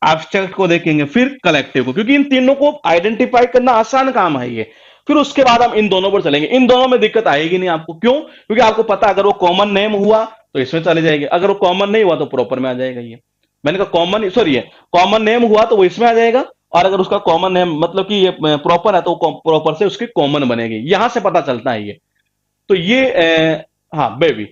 एब्स्ट्रैक्ट को देखेंगे, फिर कलेक्टिव को, क्योंकि इन तीनों को आइडेंटिफाई करना आसान काम है ये। फिर उसके बाद हम इन दोनों पर चलेंगे। इन दोनों में दिक्कत आएगी नहीं आपको, क्यों? क्योंकि आपको पता अगर वो कॉमन नेम हुआ तो इसमें चले जाएंगे, अगर वो कॉमन नहीं हुआ तो प्रॉपर में आ जाएगा ये। मैंने कहा कॉमन, सॉरी, है कॉमन नेम हुआ तो वो इसमें आ जाएगा, और अगर उसका कॉमन नेम मतलब कि ये प्रॉपर है तो प्रॉपर से उसकी कॉमन बनेगी, यहां से पता चलता है ये। तो ये हाँ बेबी,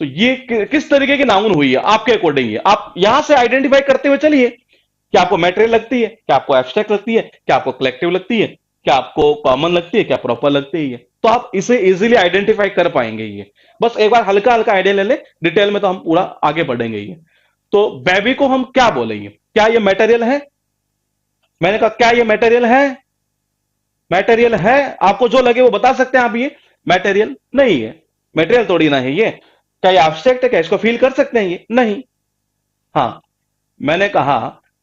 तो ये किस तरीके की नाउन हुई है आपके अकॉर्डिंग, ये आप यहां से आइडेंटिफाई करते हुए चलिए। क्या आपको मेटेरियल लगती है, क्या आपको एब्स्ट्रैक्ट लगती है, क्या आपको कलेक्टिव लगती है, क्या आपको कॉमन लगती है, क्या प्रॉपर लगती है ये। तो आप इसे इजीली आइडेंटिफाई कर पाएंगे ये। बस एक बार हल्का हल्का आइडिया ले ले, डिटेल में तो हम पूरा आगे बढ़ेंगे ये। तो बेबी को हम क्या बोलेंगे, क्या ये मटेरियल है? मैंने कहा क्या ये मटेरियल है? मटेरियल है, आपको जो लगे वो बता सकते हैं आप, ये मटेरियल नहीं है, मटेरियल थोड़ी ना है ये। क्या ये एब्स्ट्रैक्ट है, क्या इसको फील कर सकते हैं ये? नहीं। हाँ, मैंने कहा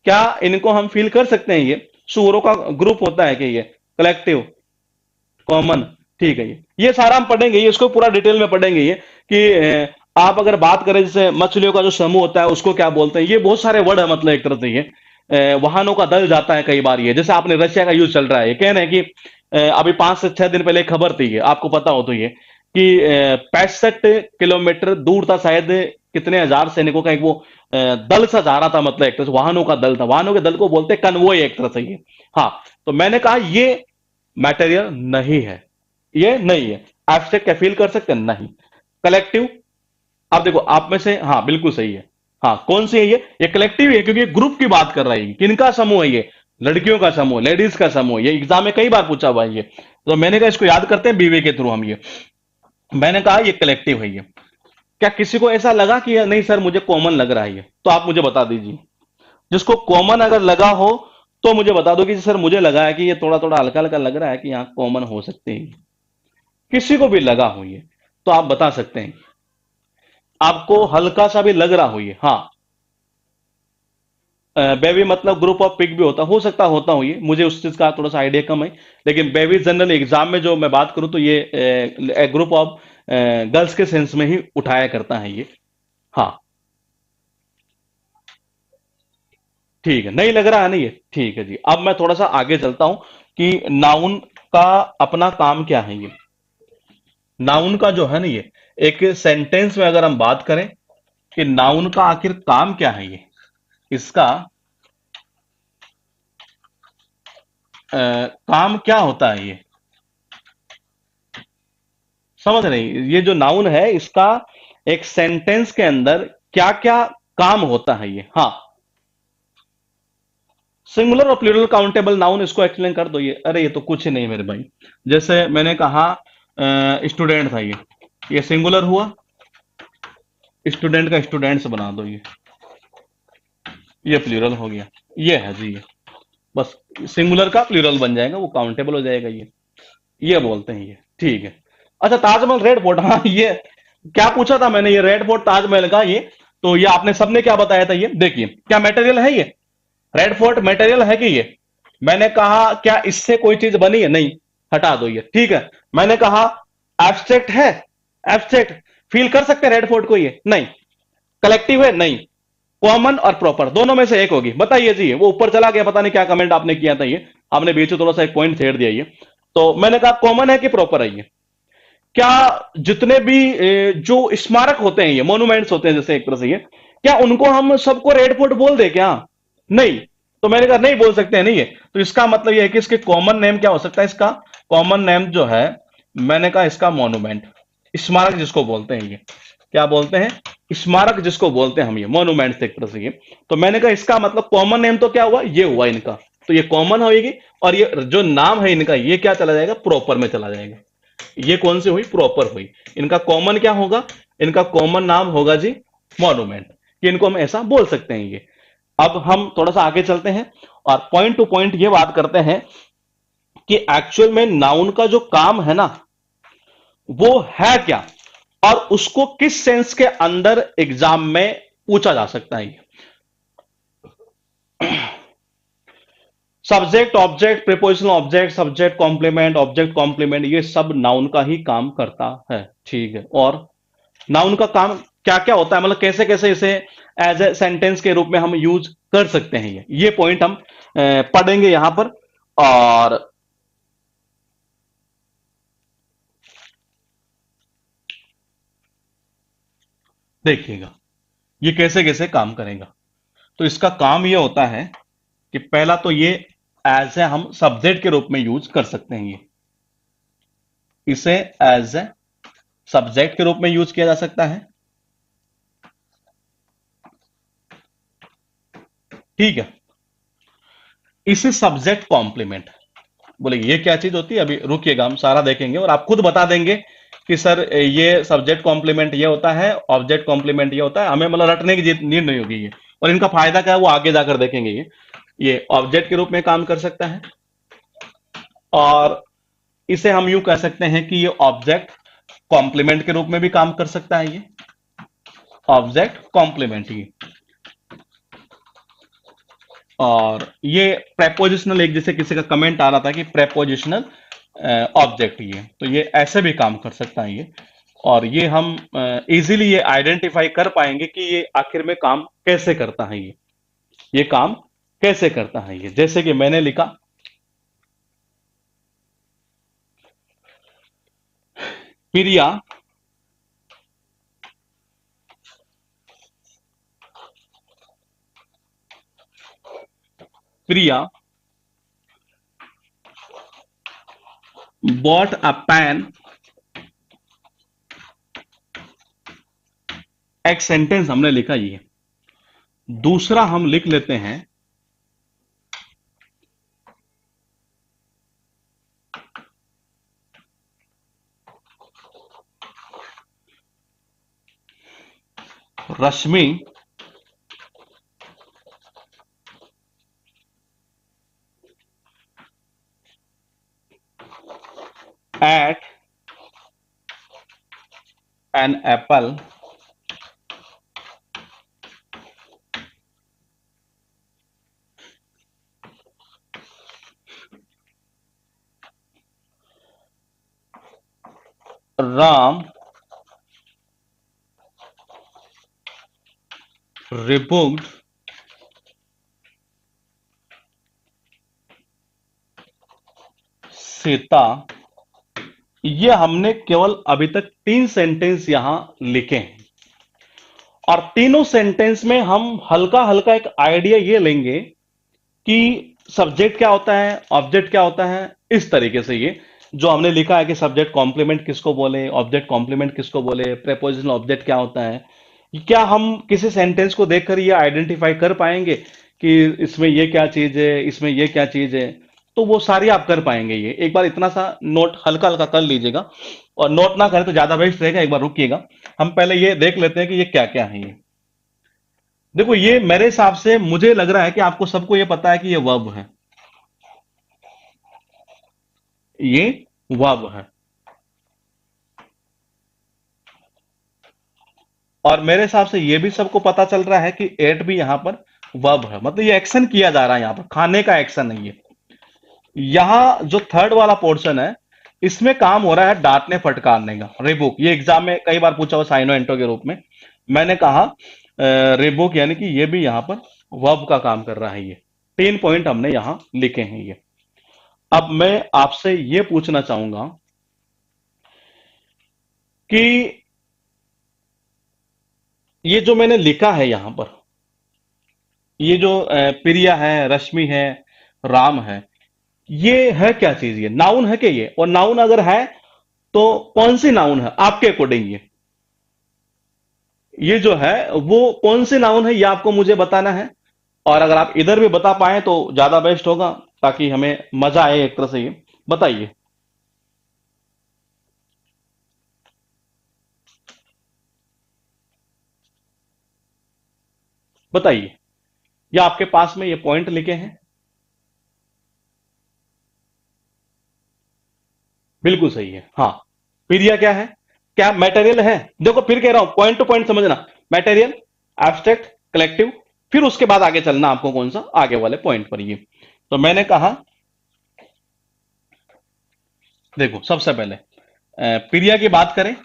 क्या इनको हम फील कर सकते हैं ये? सूरों का ग्रुप होता है कि ये कलेक्टिव, कॉमन, ठीक है ये सारा हम पढ़ेंगे, ये इसको पूरा डिटेल में पढ़ेंगे ये, कि आप अगर बात करें जैसे मछलियों का जो समूह होता है उसको क्या बोलते हैं, ये बहुत सारे वर्ड है, मतलब एक तरह से ये वाहनों का दल जाता है कई बार ये। जैसे आपने रशिया का यूज चल रहा है, ये कह रहे हैं कि अभी 5 से 6 दिन पहले एक खबर थी, ये आपको पता हो तो ये, कि 65 किलोमीटर दूर था शायद, कितने हजार सैनिकों का एक वो दल सा जा रहा था, मतलब एक तरह से वाहनों का दल था, वाहनों के दल को बोलते हैं कन्वोय एक तरह से ये। हाँ, तो मैंने कहा ये मटेरियल नहीं है, ये नहीं है। एब्स्ट्रैक्ट क्या फील कर सकते हैं? नहीं। कलेक्टिव, आप देखो आप में से, हाँ बिल्कुल सही है। हाँ, कौन सी है ये कलेक्टिव है, क्योंकि ग्रुप की बात कर रही है। किनका समूह है ये? लड़कियों का समूह, लेडीज का समूह। ये एग्जाम में कई बार पूछा हुआ है ये। तो मैंने कहा इसको याद करते हैं बीवी के थ्रू हम ये। मैंने कहा ये कलेक्टिव है ये। क्या किसी को ऐसा लगा कि नहीं सर मुझे कॉमन लग रहा है ये? तो आप मुझे बता दीजिए, जिसको कॉमन अगर लगा हो तो मुझे बता दो कि सर मुझे लगा है कि ये थोड़ा थोड़ा हल्का हल्का लग रहा है कि यहाँ कॉमन हो सकते हैं। किसी को भी लगा हो ये तो आप बता सकते हैं, आपको हल्का सा भी लग रहा हो ये। हाँ, बेबी मतलब ग्रुप ऑफ पिग भी हो सकता होता हो ये, मुझे उस चीज का थोड़ा सा आइडिया कम है। लेकिन बेबी जनरल एग्जाम में जो मैं बात करूं तो ये ग्रुप ऑफ गर्ल्स के सेंस में ही उठाया करता है ये। हाँ, ठीक है, नहीं लग रहा है ना ये, ठीक है जी। अब मैं थोड़ा सा आगे चलता हूं कि नाउन का अपना काम क्या है ये। नाउन का जो है ना ये, एक सेंटेंस में अगर हम बात करें कि नाउन का आखिर काम क्या है ये, इसका काम क्या होता है ये, समझ रहे हैं? ये जो नाउन है इसका एक सेंटेंस के अंदर क्या क्या काम होता है ये। हाँ, सिंगुलर और प्लूरल काउंटेबल नाउन, इसको एक्सप्लेन कर दो ये। अरे ये तो कुछ ही नहीं मेरे भाई, जैसे मैंने कहा स्टूडेंट था ये सिंगुलर हुआ, स्टूडेंट का स्टूडेंट्स बना दो ये प्लूरल हो गया। ये है जी ये, बस सिंगुलर का प्लूरल बन जाएगा, वो काउंटेबल हो जाएगा ये बोलते हैं ये, ठीक है। अच्छा, ताजमहल रेड फोर्ट, हाँ ये क्या पूछा था मैंने, ये रेड फोर्ट ताजमहल का ये। तो ये आपने सबने क्या बताया था, ये देखिए क्या मटेरियल है ये, रेड फोर्ट मटेरियल है कि ये? मैंने कहा क्या इससे कोई चीज बनी है? नहीं, हटा दो ये, ठीक है। मैंने कहा एब्स्ट्रैक्ट है, एब्स्ट्रैक्ट फील कर सकते हैं रेड फोर्ट को ये? नहीं। कलेक्टिव है? नहीं। कॉमन और प्रॉपर दोनों में से एक होगी, बताइए जी। वो ऊपर चला गया, पता नहीं क्या कमेंट आपने किया था ये, आपने बीच में थोड़ा सा एक पॉइंट छेड़ दिया ये। तो मैंने कहा कॉमन है कि प्रॉपर है ये? क्या जितने भी जो स्मारक होते हैं ये, मोन्यूमेंट्स होते हैं जैसे एक तरह से ये, क्या उनको हम सबको रेड फोर्ट बोल दे क्या? नहीं। तो मैंने कहा नहीं बोल सकते हैं नहीं ये। तो इसका मतलब ये है कि इसके कॉमन नेम क्या हो सकता है, इसका कॉमन नेम जो है, मैंने कहा इसका मॉन्यूमेंट, स्मारक जिसको बोलते हैं ये, क्या बोलते हैं? स्मारक जिसको बोलते हैं हम, ये मॉन्यूमेंट एक तरह से ये। तो मैंने कहा इसका मतलब कॉमन नेम तो क्या हुआ, ये हुआ इनका। तो ये कॉमन होगी, और ये जो नाम है इनका ये क्या चला जाएगा, प्रॉपर में चला जाएगा। ये कौन सी हुई, प्रॉपर हुई। इनका कॉमन क्या होगा, इनका कॉमन नाम होगा जी मॉन्यूमेंट। कि इनको हम ऐसा बोल सकते हैं ये। अब हम थोड़ा सा आगे चलते हैं और पॉइंट टू पॉइंट ये बात करते हैं कि एक्चुअल में नाउन का जो काम है ना, वो है क्या, और उसको किस सेंस के अंदर एग्जाम में पूछा जा सकता है। Subject object prepositional object subject complement object complement, ये सब नाउन का ही काम करता है। ठीक है, और नाउन का काम क्या क्या होता है, मतलब कैसे कैसे इसे एज ए सेंटेंस के रूप में हम यूज कर सकते हैं, ये पॉइंट हम पढ़ेंगे यहां पर। और देखिएगा ये कैसे कैसे काम करेगा। तो इसका काम ये होता है कि पहला तो ये एज ए हम सब्जेक्ट के रूप में यूज कर सकते हैं, ये इसे एज ए सब्जेक्ट के रूप में यूज किया जा सकता है। ठीक है, इसे सब्जेक्ट कॉम्प्लीमेंट बोले। ये क्या चीज होती है, अभी रुकिएगा हम सारा देखेंगे और आप खुद बता देंगे कि सर ये सब्जेक्ट कॉम्प्लीमेंट ये होता है, ऑब्जेक्ट कॉम्प्लीमेंट ये होता है। हमें मतलब रटने की नीड नहीं होगी ये, और इनका फायदा क्या है वो आगे जाकर देखेंगे। ये ऑब्जेक्ट के रूप में काम कर सकता है, और इसे हम यूं कह सकते हैं कि ये ऑब्जेक्ट कॉम्प्लीमेंट के रूप में भी काम कर सकता है। ये ऑब्जेक्ट कॉम्प्लीमेंट ही, और ये प्रेपोजिशनल, एक जैसे किसी का कमेंट आ रहा था कि प्रेपोजिशनल ऑब्जेक्ट, ये तो ये ऐसे भी काम कर सकता है ये। और ये हम इजीली ये आइडेंटिफाई कर पाएंगे कि ये आखिर में काम कैसे करता है, ये काम कैसे करता है। ये जैसे कि मैंने लिखा Priya Priya bought a pen, एक सेंटेंस हमने लिखा ये। दूसरा हम लिख लेते हैं Rashmi ate an apple Ram rebuked Sita. ये हमने केवल अभी तक 3 सेंटेंस यहां लिखे हैं, और तीनों सेंटेंस में हम हल्का हल्का एक आइडिया ये लेंगे कि सब्जेक्ट क्या होता है, ऑब्जेक्ट क्या होता है। इस तरीके से ये जो हमने लिखा है कि सब्जेक्ट कॉम्प्लीमेंट किसको बोले, ऑब्जेक्ट कॉम्प्लीमेंट किसको बोले, प्रेपोजिशनल ऑब्जेक्ट क्या होता है, क्या हम किसी सेंटेंस को देखकर ये आइडेंटिफाई कर पाएंगे कि इसमें ये क्या चीज है, इसमें ये क्या चीज है। तो वो सारी आप कर पाएंगे। ये एक बार इतना सा नोट हल्का हल्का कर लीजिएगा, और नोट ना करें तो ज्यादा बेस्ट रहेगा, एक बार रुकिएगा। हम पहले ये देख लेते हैं कि ये क्या क्या है। ये देखो, ये मेरे हिसाब से मुझे लग रहा है कि आपको सबको ये पता है कि ये वर्ब है, ये वर्ब है। और मेरे हिसाब से ये भी सबको पता चल रहा है कि एट भी यहां पर वर्ब है, मतलब ये एक्शन किया जा रहा है, यहां पर खाने का एक्शन है ये। यहां जो थर्ड वाला पोर्शन है, इसमें काम हो रहा है डांटने फटकारने का, रिबुक। ये एग्जाम में कई बार पूछा हुआ साइनो एंटो के रूप में। मैंने कहा रिबुक, यानी कि ये भी यहां पर वर्ब का काम कर रहा है। ये 3 पॉइंट हमने यहां लिखे हैं ये। अब मैं आपसे ये पूछना चाहूंगा कि ये जो मैंने लिखा है यहां पर, ये जो प्रिया है, रश्मि है, राम है, ये है क्या चीज, ये नाउन है क्या ये? और नाउन अगर है तो कौन सी नाउन है आपके अकॉर्डिंग? ये जो है वो कौन सी नाउन है, ये आपको मुझे बताना है। और अगर आप इधर भी बता पाए तो ज्यादा बेस्ट होगा, ताकि हमें मजा आए एक तरह से। ये बताइए। बताइए, या आपके पास में ये पॉइंट लिखे हैं? बिल्कुल सही है, हाँ। पीरिया क्या है? क्या मटेरियल है? देखो फिर कह रहा हूं, पॉइंट टू पॉइंट समझना। मटेरियल, एब्स्ट्रैक्ट, कलेक्टिव, फिर उसके बाद आगे चलना आपको कौन सा, आगे वाले पॉइंट पर। ये तो मैंने कहा, देखो सबसे पहले पीरिया की बात करें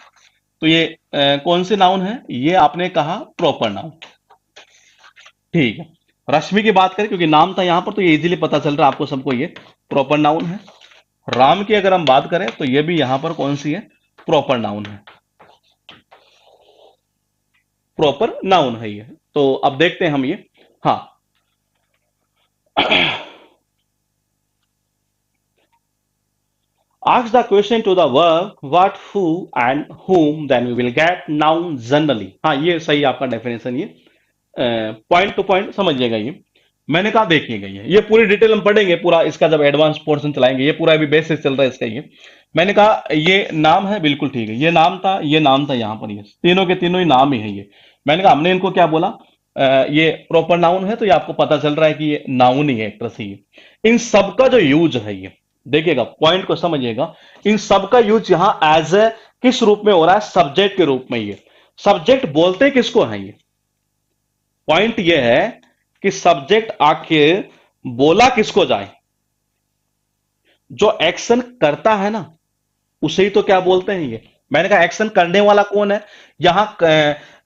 तो ये कौन सी नाउन है? ये आपने कहा प्रॉपर नाउन, ठीक है। रश्मि की बात करें, क्योंकि नाम था यहां पर तो ये इजीली पता चल रहा है आपको सबको, ये प्रॉपर नाउन है। राम की अगर हम बात करें तो ये भी यहां पर कौन सी है? प्रॉपर नाउन है, प्रॉपर नाउन है ये। तो अब देखते हैं हम ये, हाँ। Ask the question to the verb what, who and whom, then we will get noun generally। हाँ, ये सही आपका डेफिनेशन, ये पॉइंट टू पॉइंट समझिएगा ये। मैंने कहा देखिएगा, ये पूरी डिटेल हम पढ़ेंगे, पूरा इसका जब एडवांस पोर्शन चलाएंगे, ये पूरा अभी बेसिस चल रहा है इसका ये। मैंने कहा ये नाम है, बिल्कुल ठीक है, ये नाम था, ये नाम था, यहां पर ये तीनों के तीनों ही नाम ही है ये। मैंने कहा हमने इनको क्या बोला, ये प्रॉपर नाउन है, तो ये आपको पता चल रहा है कि ये नाउन ही है एक तरह से ये। इन सबका जो यूज है ये, देखिएगा पॉइंट को समझिएगा, इन सबका यूज यहां एज ए किस रूप में हो रहा है? सब्जेक्ट के रूप में। ये सब्जेक्ट बोलते किसको है? ये पॉइंट ये है कि सब्जेक्ट आखिर बोला किसको जाए? जो एक्शन करता है ना, उसे ही तो क्या बोलते हैं ये। मैंने कहा एक्शन करने वाला कौन है? यहां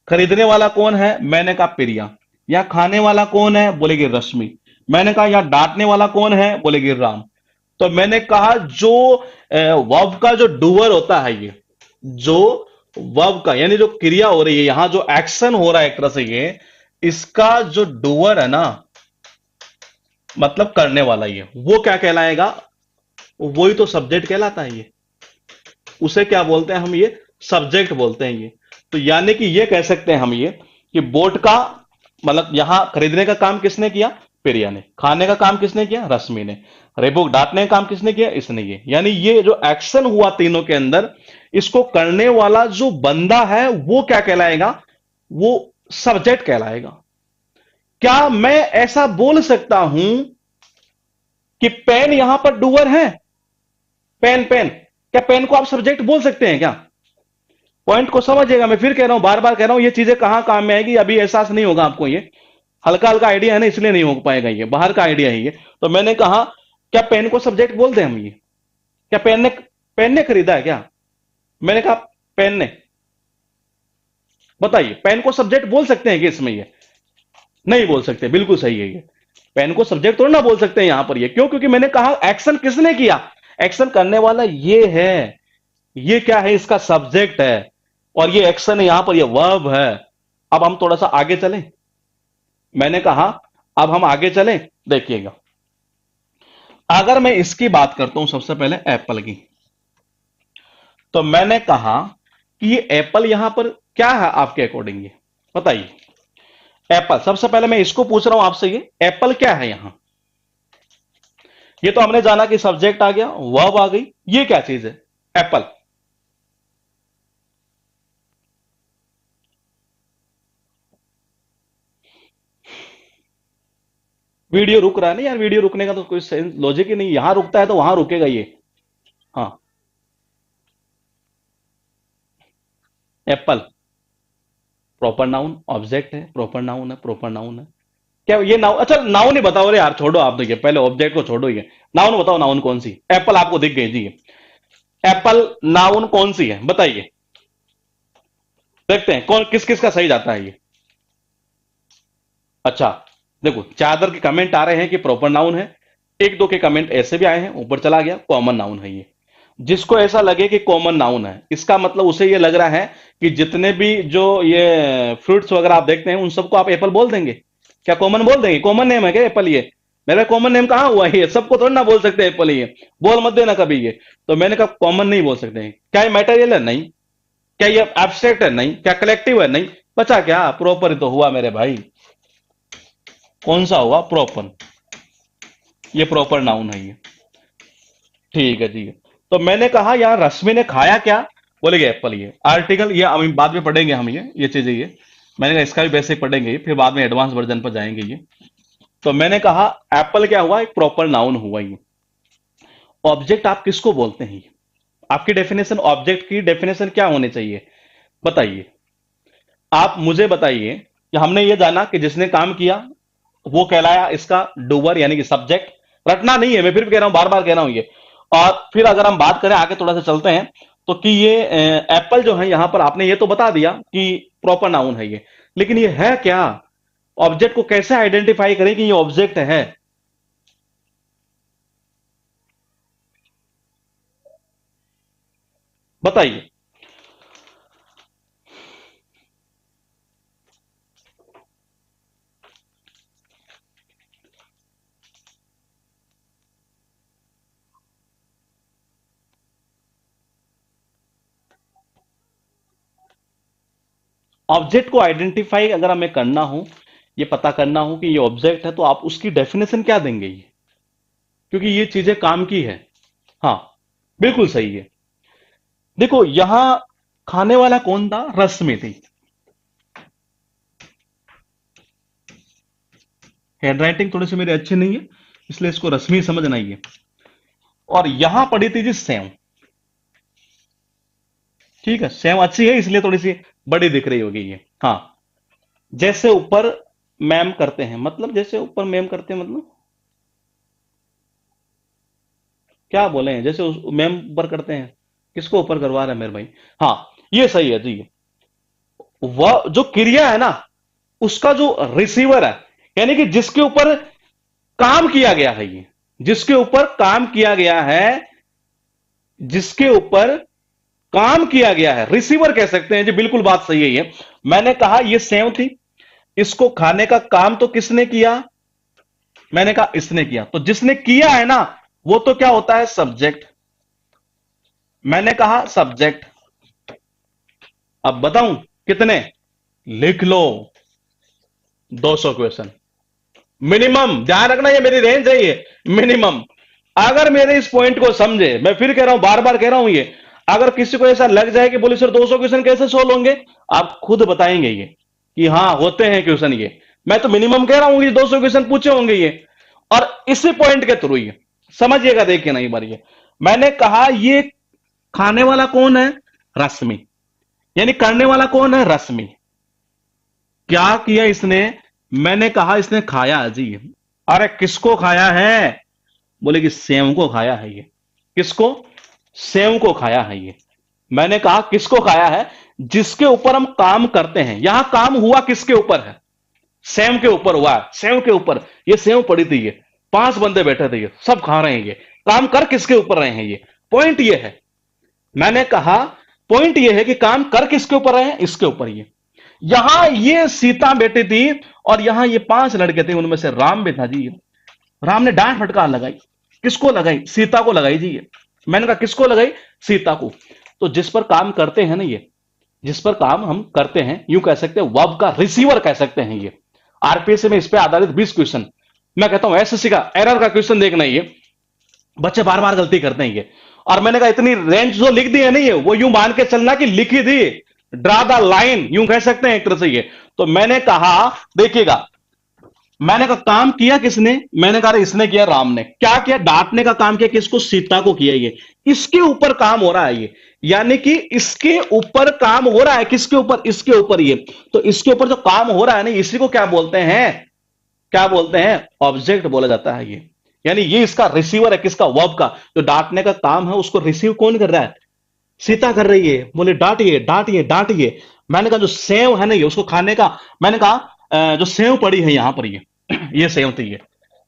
खरीदने वाला कौन है? मैंने कहा प्रिया। यहां खाने वाला कौन है? बोलेगी रश्मि। मैंने कहा यहां डांटने वाला कौन है? बोलेगी राम। तो मैंने कहा जो वर्ब का जो डूअर होता है ये, जो वर्ब का यानी जो क्रिया हो रही है, यहां जो एक्शन हो रहा है एक तरह से ये, इसका जो डूअर है ना, मतलब करने वाला, ये वो क्या कहलाएगा? वही तो सब्जेक्ट कहलाता है ये। उसे क्या बोलते हैं हम? ये सब्जेक्ट बोलते हैं ये। तो यानी कि ये कह सकते हैं हम ये कि बोट का मतलब यहां खरीदने का काम किसने किया? प्रिया ने। खाने का काम किसने किया? रश्मि ने। रेबुक डांटने का काम किसने किया? इसने। ये यानी ये जो एक्शन हुआ तीनों के अंदर, इसको करने वाला जो बंदा है वो क्या कहलाएगा? वो सब्जेक्ट कहलाएगा। क्या मैं ऐसा बोल सकता हूं कि पेन यहां पर डूअर है? पेन, पेन, क्या पेन को आप सब्जेक्ट बोल सकते हैं क्या? पॉइंट को समझिएगा, मैं फिर कह रहा हूं, बार बार कह रहा हूं, ये चीजें कहां काम में आएगी अभी एहसास नहीं होगा आपको। ये हल्का हल्का आइडिया है ना, इसलिए नहीं हो पाएगा, ये बाहर का आइडिया है ये। तो मैंने कहा क्या पेन को सब्जेक्ट बोल दें हम ये? क्या पेन ने खरीदा है क्या? मैंने कहा पेन ने। बताइए, पेन को सब्जेक्ट बोल सकते हैं कि इसमें ये? नहीं बोल सकते, बिल्कुल सही है ये। पेन को सब्जेक्ट थोड़ा ना बोल सकते हैं यहां पर ये। क्यों? क्योंकि मैंने कहा एक्शन किसने किया? एक्शन करने वाला ये है। ये क्या है? इसका सब्जेक्ट है। और ये एक्शन है यहां पर, ये वर्ब है। अब हम थोड़ा सा आगे चलें। मैंने कहा अब हम आगे चलें। देखिएगा, अगर मैं इसकी बात करता हूं सबसे पहले एप्पल की, तो मैंने कहा कि ये एप्पल यहां पर क्या है आपके अकॉर्डिंग? ये बताइए। एप्पल, सबसे पहले मैं इसको पूछ रहा हूं आपसे, ये एप्पल क्या है यहां? ये तो हमने जाना कि सब्जेक्ट आ गया, वर्ब आ गई, ये क्या चीज है? एप्पल। वीडियो रुक रहा है ना यार, वीडियो रुकने का तो कोई सेंस लॉजिक ही नहीं, यहां रुकता है तो वहां रुकेगा ये। हाँ, एप्पल प्रॉपर नाउन, ऑब्जेक्ट है, प्रॉपर नाउन है, प्रॉपर नाउन है। क्या ये नाउन? अच्छा नाउन ही बताओ रे यार, छोड़ो आप, देखिए पहले ऑब्जेक्ट को छोड़ो, ये नाउन बताओ, नाउन कौन सी? एप्पल आपको दिख गई जी। एप्पल नाउन कौन सी है बताइए? देखते हैं कौन किस किस का सही जाता है ये। अच्छा, देखो चादर के कमेंट आ रहे हैं कि प्रॉपर नाउन है। एक दो के कमेंट ऐसे भी आए हैं, ऊपर चला गया, कॉमन नाउन है ये। जिसको ऐसा लगे कि कॉमन नाउन है, इसका मतलब उसे ये लग रहा है कि जितने भी जो ये फ्रूट्स वगैरह आप देखते हैं उन सबको आप एप्पल बोल देंगे। क्या कॉमन बोल देंगे? कॉमन नेम है क्या एप्पल ये? मेरा कॉमन नेम कहां हुआ है? ये सबको थोड़ा ना बोल सकते एप्पल ये, बोल मत देना कभी ये। तो मैंने कहा कॉमन नहीं बोल सकते हैं। क्या ये मटेरियल है? नहीं। क्या ये एब्स्ट्रैक्ट है? नहीं। क्या कलेक्टिव है? नहीं। बचा क्या? प्रॉपर ही तो हुआ मेरे भाई। कौन सा हुआ? प्रॉपर। ये प्रॉपर नाउन है ये। ठीक है जी। तो मैंने कहा यार रश्मि ने खाया क्या? बोलेगे एप्पल। ये आर्टिकल, ये अभी बाद में पढ़ेंगे हम, ये चीजें ये। मैंने कहा इसका भी बेसिक पढ़ेंगे, फिर बाद में एडवांस वर्जन पर जाएंगे ये। तो मैंने कहा एप्पल क्या हुआ, एक प्रॉपर नाउन हुआ ये। ऑब्जेक्ट आप किसको बोलते हैं? आपकी डेफिनेशन, ऑब्जेक्ट की डेफिनेशन क्या होनी चाहिए बताइए। आप मुझे बताइए कि हमने ये जाना कि जिसने काम किया वो कहलाया इसका डूबर यानी कि सब्जेक्ट। रटना नहीं है, मैं फिर भी कह रहा हूं, बार बार कह रहा हूं ये। और फिर अगर हम बात करें आगे थोड़ा सा चलते हैं, तो कि ये एप्पल जो है यहां पर आपने ये तो बता दिया कि प्रॉपर नाउन है ये, लेकिन ये है क्या? ऑब्जेक्ट को कैसे आइडेंटिफाई करें कि ये ऑब्जेक्ट है? बताइए। ऑब्जेक्ट को आइडेंटिफाई अगर हमें करना हो, ये पता करना हो कि ये ऑब्जेक्ट है, तो आप उसकी डेफिनेशन क्या देंगे ये? क्योंकि ये चीजें काम की है। हाँ, बिल्कुल सही है। देखो यहां खाने वाला कौन था? रश्मि थी। हैंडराइटिंग थोड़ी सी मेरी अच्छी नहीं है, इसलिए इसको रश्मि समझना ही है। और यहां पड़ी थी जी सेव। ठीक है, सेव अच्छी है इसलिए थोड़ी सी बड़ी दिख रही होगी ये। हाँ, जैसे ऊपर मैम करते हैं, मतलब जैसे ऊपर मैम करते हैं मतलब क्या बोले हैं? जैसे मैम ऊपर करते हैं, किसको ऊपर करवा रहे हैं मेरे भाई? हाँ, ये सही है जी। वह जो क्रिया है ना, उसका जो रिसीवर है, यानी कि जिसके ऊपर काम किया गया है ये, जिसके ऊपर काम किया गया है, जिसके ऊपर काम किया गया है, रिसीवर कह सकते हैं जी। बिल्कुल बात सही है ये। मैंने कहा ये सेव थी, इसको खाने का काम तो किसने किया? मैंने कहा इसने किया। तो जिसने किया है ना, वो तो क्या होता है? सब्जेक्ट। मैंने कहा सब्जेक्ट। अब बताऊं कितने? लिख लो, 200 क्वेश्चन मिनिमम। ध्यान रखना, ये मेरी रेंज है ये, मिनिमम। अगर मेरे इस पॉइंट को समझे, मैं फिर कह रहा हूं, बार बार कह रहा हूं ये, अगर किसी को ऐसा लग जाए कि बोले सर 200 क्वेश्चन कैसे सोल्व होंगे, आप खुद बताएंगे ये कि हाँ होते हैं क्वेश्चन ये। मैं तो मिनिमम कह रहा हूं ये 200 क्वेश्चन पूछे होंगे ये। और इसी पॉइंट के थ्रू ये समझिएगा, देखिए ना एक बार ये। मैंने कहा ये खाने वाला कौन है? रश्मि। यानी करने वाला कौन है? रश्मि। क्या किया इसने? मैंने कहा इसने खाया जी। अरे किसको खाया है? बोले कि सेव को खाया है ये। किसको? सेव को खाया है ये। मैंने कहा किसको खाया है? जिसके ऊपर हम काम करते हैं। यहां काम हुआ किसके ऊपर है? सेव के ऊपर हुआ है। सेव के ऊपर ये सेव पड़ी थी, ये 5 बंदे बैठे थे, ये सब खा रहे हैं। ये काम कर किसके ऊपर रहे हैं? ये पॉइंट ये है। मैंने कहा पॉइंट ये है कि काम कर किसके ऊपर रहे हैं? इसके ऊपर। ये यहां ये सीता बेटी थी, और यहां ये 5 लड़के थे, उनमें से राम भी था जी। राम ने डांट फटकार लगाई। किसको लगाई? सीता को लगाई जी ये। मैंने कहा किसको लगाई? सीता को। तो जिस पर काम करते हैं ना ये, जिस पर काम हम करते हैं, यूं कह सकते हैं वर्ब का रिसीवर कह सकते हैं ये। आरपीएससी में इस पे आधारित 20 क्वेश्चन, मैं कहता हूं एसएससी का एरर का क्वेश्चन देखना ही है। बच्चे बार बार गलती करते हैं ये। और मैंने कहा इतनी रेंज जो लिख दी है नहीं है, वो यूं मान के चलना कि लिखी थी, ड्रा द लाइन, यूं कह सकते हैं एक तरह से ये। तो मैंने कहा देखिएगा, मैंने कहा काम किया किसने? मैंने कहा इसने किया, राम ने। क्या किया? डांटने का काम किया किसको? सीता को किया ये। इसके ऊपर काम हो रहा है ये, यानी कि इसके ऊपर काम हो रहा है। किसके ऊपर? इसके ऊपर ये। तो इसके ऊपर जो काम हो रहा है ना, इसी को क्या बोलते हैं? क्या बोलते हैं? ऑब्जेक्ट बोला जाता है ये। यानी ये इसका रिसीवर है, किसका? वर्ब का। जो डांटने का काम है उसको रिसीव कौन कर रहा है? सीता कर रही है। बोले डांटिए डांटिए डांटिए। मैंने कहा जो सेव है ना ये, उसको खाने का, मैंने कहा जो सेव पड़ी है यहां पर ये ये सेव थी ये।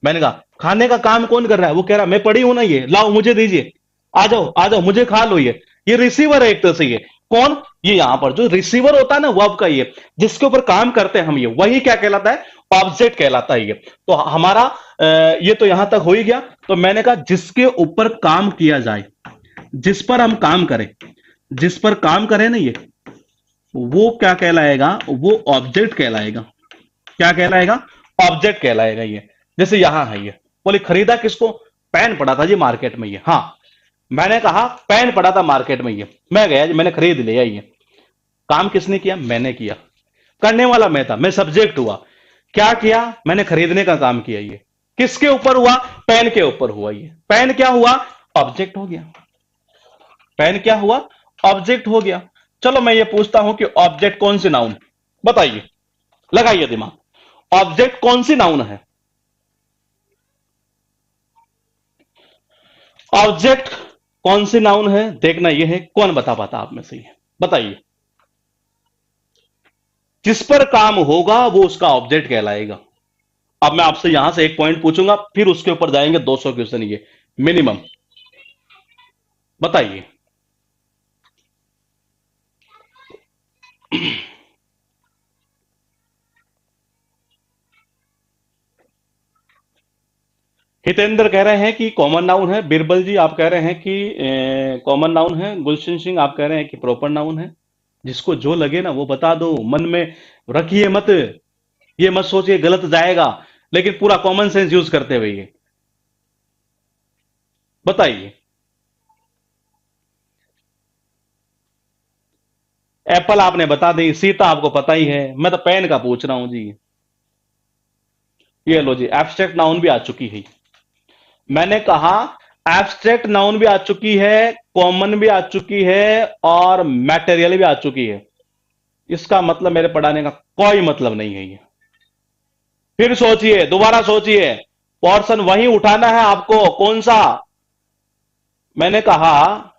मैंने कहा खाने का काम कौन कर रहा है? वो कह रहा मैं पड़ी हूं ना, ये लाओ मुझे दीजिए, आ जाओ मुझे खा लो ये रिसीवर है एक तरह से ये। कौन? ये यहां पर जो रिसीवर होता है ना वर्ब का, ये जिसके ऊपर काम करते हैं हम, ये वही क्या कहलाता है? ऑब्जेक्ट कहलाता है ये। तो हमारा ये तो यहां तक हो ही गया। तो मैंने कहा जिसके ऊपर काम किया जाए, जिस पर हम काम करें, जिस पर काम करें ना ये, वो क्या कहलाएगा? वो ऑब्जेक्ट कहलाएगा। क्या कहलाएगा? ऑब्जेक्ट कहलाएगा ये। जैसे यहां है ये, बोले खरीदा किसको? पेन पड़ा था जी मार्केट में ये। हाँ, मैंने कहा पेन पड़ा था मार्केट में ये, मैं गया जी, मैंने खरीद लिया ये। काम किसने किया? मैंने किया। करने वाला मैं था, मैं सब्जेक्ट हुआ। क्या किया मैंने? खरीदने का काम किया। ये किसके ऊपर हुआ? पेन के ऊपर हुआ। ये पेन क्या हुआ? ऑब्जेक्ट हो गया। पेन क्या हुआ? ऑब्जेक्ट हो गया। चलो मैं ये पूछता हूं कि ऑब्जेक्ट कौन सी नाउन? बताइए, लगाइए दिमाग। ऑब्जेक्ट कौन सी नाउन है? ऑब्जेक्ट कौन सी नाउन है? देखना यह है, कौन बता पाता आप में से? ये बताइए। जिस पर काम होगा वो उसका ऑब्जेक्ट कहलाएगा। अब मैं आपसे यहां से एक पॉइंट पूछूंगा, फिर उसके ऊपर जाएंगे 200 क्वेश्चन, ये मिनिमम। बताइए। हितेंद्र कह रहे हैं कि कॉमन नाउन है। बिरबल जी आप कह रहे हैं कि कॉमन नाउन है। गुलशन सिंह आप कह रहे हैं कि प्रॉपर नाउन है। जिसको जो लगे ना वो बता दो, मन में रखिए मत। ये मत सोचिए गलत जाएगा, लेकिन पूरा कॉमन सेंस यूज करते हुए ये बताइए। एप्पल आपने बता दी, सीता आपको पता ही है, मैं तो पेन का पूछ रहा हूं जी। ये लो जी, एब्स्ट्रैक्ट नाउन भी आ चुकी है। मैंने कहा एब्स्ट्रैक्ट नाउन भी आ चुकी है, कॉमन भी आ चुकी है, और मैटेरियल भी आ चुकी है। इसका मतलब मेरे पढ़ाने का कोई मतलब नहीं है ये। फिर सोचिए, दोबारा सोचिए। पोर्शन वही उठाना है आपको। कौन सा? मैंने कहा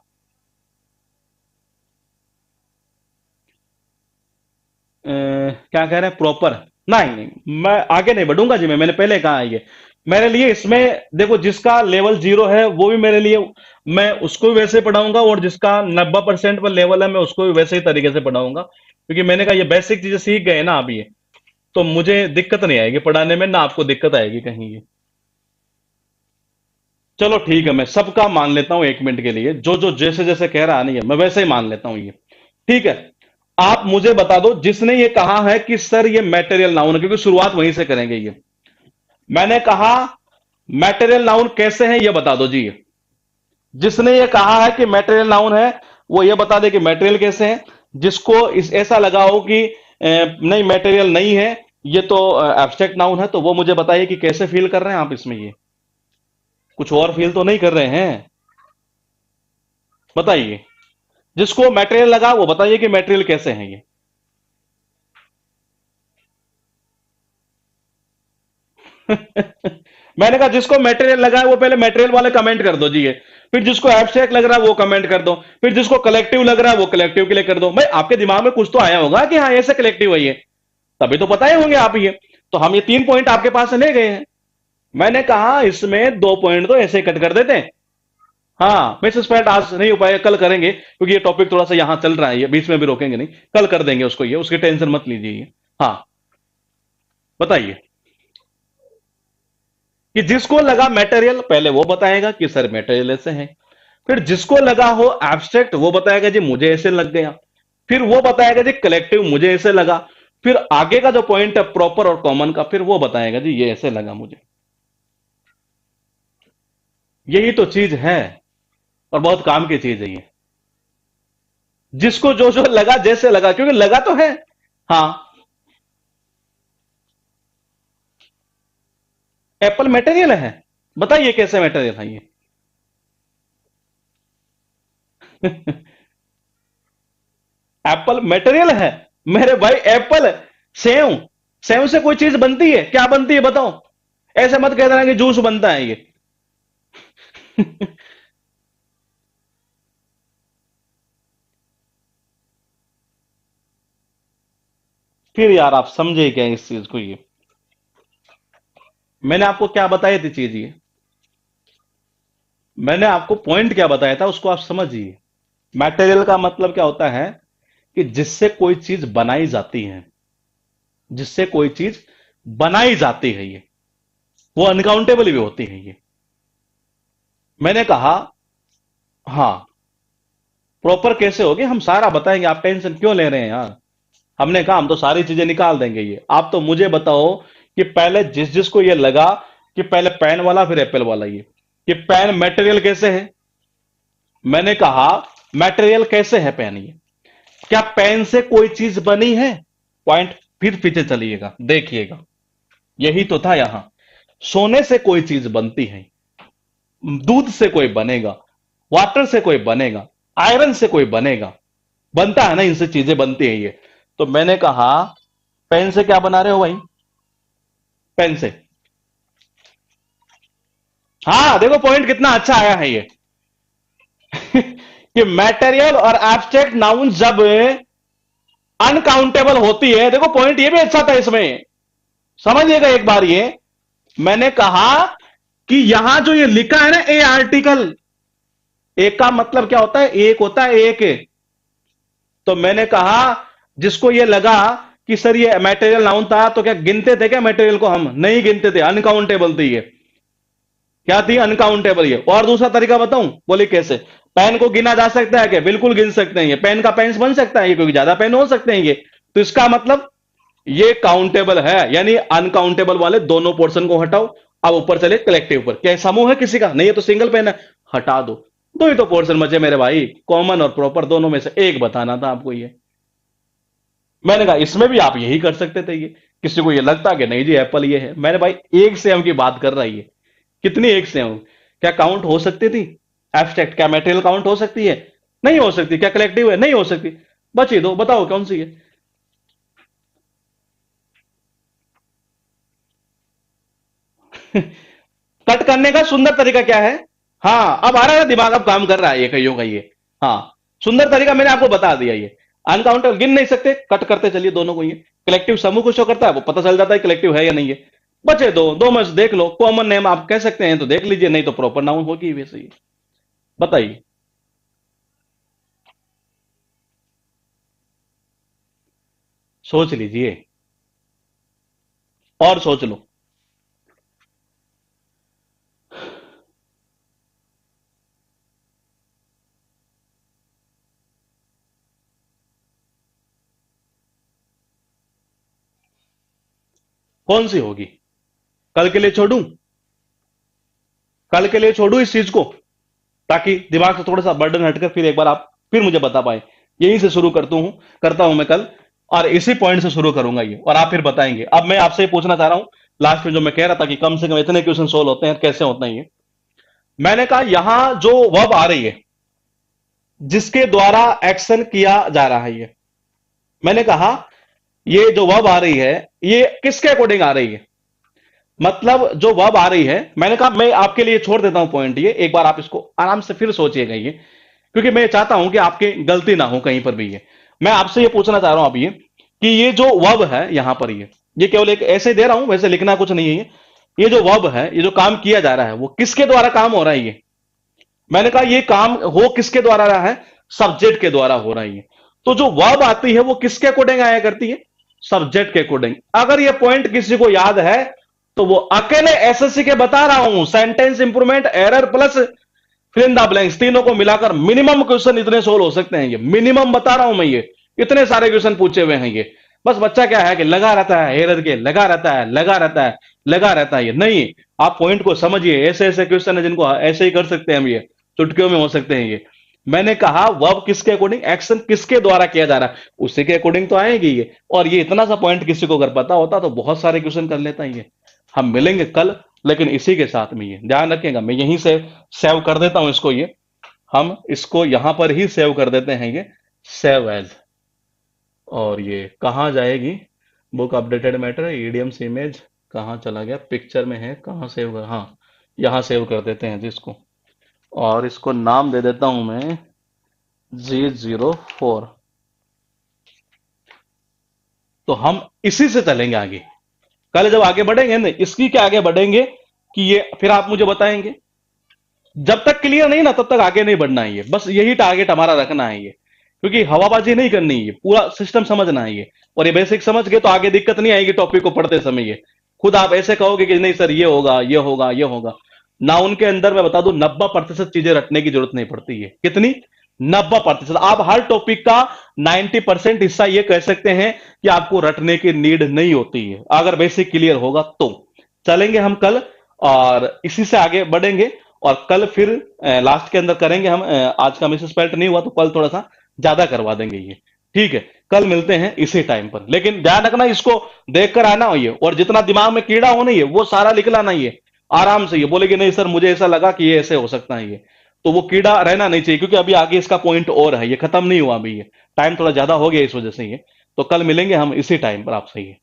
क्या कह रहे हैं? प्रॉपर? नहीं नहीं, मैं आगे नहीं बढ़ूंगा जी। मैंने पहले कहा है ये मेरे लिए। इसमें देखो, जिसका लेवल 0 है वो भी मेरे लिए, मैं उसको भी वैसे पढ़ाऊंगा, और जिसका 90% पर लेवल है मैं उसको भी वैसे ही तरीके से पढ़ाऊंगा, क्योंकि मैंने कहा ये बेसिक चीजें सीख गए ना आप ये, तो मुझे दिक्कत नहीं आएगी पढ़ाने में, ना आपको दिक्कत आएगी कहीं ये। चलो ठीक है, मैं सबका मान लेता हूं 1 मिनट के लिए। जो जो जैसे जैसे कह रहा नहीं है मैं वैसे ही मान लेता हूं ये। ठीक है। आप मुझे बता दो जिसने ये कहा है कि सर ये मैटेरियल नाउन है, क्योंकि शुरुआत वहीं से करेंगे ये। मैंने कहा मैटेरियल नाउन कैसे है, ये बता दो जी। जिसने ये कहा है कि मैटेरियल नाउन है, वो ये बता दे कि मैटेरियल कैसे है। जिसको इस ऐसा लगा हो कि नहीं मैटेरियल नहीं है, ये तो एब्स्ट्रैक्ट नाउन है, तो वो मुझे बताइए कि कैसे फील कर रहे हैं आप इसमें। ये कुछ और फील तो नहीं कर रहे हैं? बताइए। जिसको मटेरियल लगा वो बताइए कि मटेरियल कैसे हैं ये। मैंने कहा जिसको मटेरियल लगा है वो पहले मटेरियल वाले कमेंट कर दो जी ये। फिर जिसको एब्स्ट्रैक्ट लग रहा है वो कमेंट कर दो। फिर जिसको कलेक्टिव लग रहा है वो कलेक्टिव के लिए कर दो। भाई आपके दिमाग में कुछ तो आया होगा कि हाँ ऐसे कलेक्टिव है ये, तभी तो पता ही होंगे आप ये। तो हम ये 3 पॉइंट आपके पास से ले गए हैं। मैंने कहा इसमें 2 पॉइंट तो ऐसे कट कर देते हैं। हाँ, मैसेज पैट आज नहीं हो पाएगा, कल करेंगे, क्योंकि ये टॉपिक थोड़ा सा यहां चल रहा है, ये बीच में भी रोकेंगे नहीं, कल कर देंगे उसको, ये उसकी टेंशन मत लीजिए ये। हाँ, बताइए। कि जिसको लगा मटेरियल पहले वो बताएगा कि सर मटेरियल ऐसे है। फिर जिसको लगा हो एब्स्ट्रैक्ट वो बताएगा जी मुझे ऐसे लग गया। फिर वो बताएगा जी कलेक्टिव मुझे ऐसे लगा। फिर आगे का जो पॉइंट है प्रॉपर और कॉमन का, फिर वो बताएगा जी ये ऐसे लगा मुझे। यही तो चीज है, और बहुत काम की चीज है ये। जिसको जो जो लगा जैसे लगा, क्योंकि लगा तो है। हाँ, एप्पल मटेरियल है? बताइए कैसे मटेरियल है ये। एप्पल मटेरियल है? मेरे भाई एप्पल, सेव, सेव से कोई चीज बनती है? क्या बनती है बताओ? ऐसे मत कह देना कि जूस बनता है ये। फिर यार आप समझे क्या इस चीज को? ये मैंने आपको क्या बताई थी चीज ये? मैंने आपको पॉइंट क्या बताया था उसको आप समझिए। मटेरियल का मतलब क्या होता है? कि जिससे कोई चीज बनाई जाती है, जिससे कोई चीज बनाई जाती है ये, वो अनकाउंटेबल भी होती है ये। मैंने कहा हाँ, प्रॉपर कैसे होगी हम सारा बताएंगे, आप टेंशन क्यों ले रहे हैं यार। हमने कहा हम तो सारी चीजें निकाल देंगे ये। आप तो मुझे बताओ कि पहले जिस जिसको ये लगा कि पहले पेन वाला फिर एप्पल वाला, ये कि पेन मटेरियल कैसे है? मैंने कहा मटेरियल कैसे है पेन ये? क्या पेन से कोई चीज बनी है? पॉइंट। फिर पीछे चलिएगा, देखिएगा, यही तो था यहां। सोने से कोई चीज बनती है, दूध से कोई बनेगा, वाटर से कोई बनेगा, आयरन से कोई बनेगा, बनता है ना, इनसे चीजें बनती है ये। तो मैंने कहा पेन से क्या बना रहे हो भाई? पेन से। हाँ देखो पॉइंट कितना अच्छा आया है ये। कि मैटेरियल और एब्स्ट्रैक्ट नाउन जब अनकाउंटेबल होती है, देखो पॉइंट ये भी अच्छा था इसमें, समझिएगा एक बार ये। मैंने कहा कि यहां जो ये लिखा है ना, ए आर्टिकल, एक का मतलब क्या होता है? एक होता है, एक। तो मैंने कहा जिसको ये लगा कि सर ये मटेरियल नाउन था, तो क्या गिनते थे क्या मटेरियल को? हम नहीं गिनते थे, अनकाउंटेबल थी ये। क्या थी? अनकाउंटेबल ये। और दूसरा तरीका बताऊं? बोले कैसे? पेन को गिना जा सकता है क्या? बिल्कुल गिन सकते हैं, ये पेन का पेन्स बन सकता है ये, क्योंकि ज्यादा पेन हो सकते हैं ये। तो इसका मतलब ये काउंटेबल है, यानी अनकाउंटेबल वाले दोनों पोर्शन को हटाओ। अब ऊपर चले कलेक्टिव पर। क्या समूह है किसी का? नहीं, है तो सिंगल पेन है, हटा दो। दो ही तो पोर्शन बचे मेरे भाई, कॉमन और प्रॉपर, दोनों में से एक बताना था आपको ये। मैंने कहा इसमें भी आप यही कर सकते थे ये। किसी को ये लगता कि नहीं जी एप्पल ये है, मैंने भाई एक सेम की बात कर रहा है ये। कितनी एक सेम? क्या काउंट हो सकती थी? एब्स्ट्रैक्ट क्या मटेरियल काउंट हो सकती है? नहीं हो सकती। क्या कलेक्टिव है? नहीं हो सकती। बची दो, बताओ कौन सी है? कट करने का सुंदर तरीका क्या है? हाँ अब आ रहा है दिमाग, अब काम कर रहा है ये कईयों का ये। हाँ, सुंदर तरीका मैंने आपको बता दिया ये। अनकाउंटेबल गिन नहीं सकते, कट करते चलिए दोनों को। ये कलेक्टिव समूह को शो करता है, वो पता चल जाता है कलेक्टिव है या नहीं है। बचे दो, दो में से देख लो, कॉमन नेम आप कह सकते हैं तो देख लीजिए, नहीं तो प्रॉपर नाउन होगी वैसे ही। बताइए। सोच लीजिए, और सोच लो। कौन सी होगी? कल के लिए छोड़ूं? कल के लिए छोड़ूं इस चीज को, ताकि दिमाग से थोड़ा सा बर्डन हटकर फिर एक बार आप फिर मुझे बता पाए। यहीं से शुरू करता हूं मैं कल, और इसी पॉइंट से शुरू करूंगा ये, और आप फिर बताएंगे। अब मैं आपसे पूछना चाह रहा हूं, लास्ट में जो मैं कह रहा था कि कम से कम इतने क्वेश्चन सोल्व होते हैं, कैसे होते हैं ये। मैंने कहा यहां जो वर्ब आ रही है, जिसके द्वारा एक्शन किया जा रहा है ये, मैंने कहा ये जो वर्ब आ रही है, ये किसके अकॉर्डिंग आ रही है? मतलब जो वर्ब आ रही है, मैंने कहा मैं आपके लिए छोड़ देता हूं पॉइंट ये, एक बार आप इसको आराम से फिर सोचिएगा ये, क्योंकि मैं चाहता हूं कि आपकी गलती ना हो कहीं पर भी ये। मैं आपसे ये पूछना चाह रहा हूं अब ये, कि ये जो वर्ब है यहां पर ये केवल एक ऐसे दे रहा हूं, वैसे लिखना कुछ नहीं है ये जो वर्ब है, ये जो काम किया जा रहा है, वो किसके द्वारा काम हो रहा है ये? मैंने कहा ये काम हो किसके द्वारा रहा है? सब्जेक्ट के द्वारा हो रहा है ये। तो जो वर्ब आती है वो किसके अकॉर्डिंग आया करती है? सब्जेक्ट के अकॉर्डिंग। अगर ये पॉइंट किसी को याद है, तो वो अकेले एसएससी के बता रहा हूं, sentence improvement, error plus fill in the blanks, तीनों को मिलाकर मिनिमम क्वेश्चन इतने सोल्व हो सकते हैं ये, मिनिमम बता रहा हूं मैं ये। इतने सारे क्वेश्चन पूछे हुए हैं ये। बस बच्चा क्या है कि लगा रहता है, एरर के लगा रहता है, लगा रहता है, लगा रहता है ये नहीं। आप पॉइंट को समझिए, ऐसे ऐसे क्वेश्चन है जिनको ऐसे ही कर सकते हैं हम ये, चुटकियों में हो सकते हैं ये। मैंने कहा वर्ब किसके अकॉर्डिंग, एक्शन किसके द्वारा किया जा रहा है, उसी के अकॉर्डिंग तो आएगी ये। और ये इतना सा पॉइंट किसी को अगर पता होता तो बहुत सारे क्वेश्चन कर लेता है ये। हम मिलेंगे कल, लेकिन इसी के साथ में ये ध्यान रखिएगा, मैं यहीं से सेव कर देता हूं इसको ये। हम इसको यहां पर ही सेव कर देते हैं ये, सेव एज। और ये कहां जाएगी? Book updated matter, EDMs image, कहां चला गया? पिक्चर में है, कहां सेव कर, हाँ यहां सेव कर देते हैं जिसको। और इसको नाम दे देता हूं मैं G04। तो हम इसी से चलेंगे आगे। कल जब आगे बढ़ेंगे ना, इसकी क्या आगे बढ़ेंगे कि ये फिर आप मुझे बताएंगे। जब तक क्लियर नहीं ना, तब तक आगे नहीं बढ़ना है ये। बस यही टारगेट हमारा रखना है ये, क्योंकि हवाबाजी नहीं करनी है, पूरा सिस्टम समझना है ये। और ये बेसिक समझ गए तो आगे दिक्कत नहीं आएगी टॉपिक को पढ़ते समय ये। खुद आप ऐसे कहोगे कि नहीं सर ये होगा, ये होगा, ये होगा ना, उनके अंदर मैं बता दूं 90% चीजें रटने की जरूरत नहीं पड़ती है। कितनी? 90%। आप हर टॉपिक का 90% हिस्सा ये कह सकते हैं कि आपको रटने की नीड नहीं होती है, अगर बेसिक क्लियर होगा तो। चलेंगे हम कल, और इसी से आगे बढ़ेंगे। और कल फिर लास्ट के अंदर करेंगे हम। आज का मिस स्पेल्ट नहीं हुआ तो कल थोड़ा सा ज्यादा करवा देंगे ये, ठीक है? कल मिलते हैं इसी टाइम पर, लेकिन ध्यान रखना इसको देख कर आना हो ये, और जितना दिमाग में कीड़ा हो नहीं है वो सारा निकला नहीं है। आराम से ये बोले कि नहीं सर मुझे ऐसा लगा कि ये ऐसे हो सकता है ये, तो वो कीड़ा रहना नहीं चाहिए, क्योंकि अभी आगे इसका पॉइंट और है, ये खत्म नहीं हुआ अभी, ये टाइम थोड़ा ज्यादा हो गया इस वजह से ये। तो कल मिलेंगे हम इसी टाइम पर आपसे ये।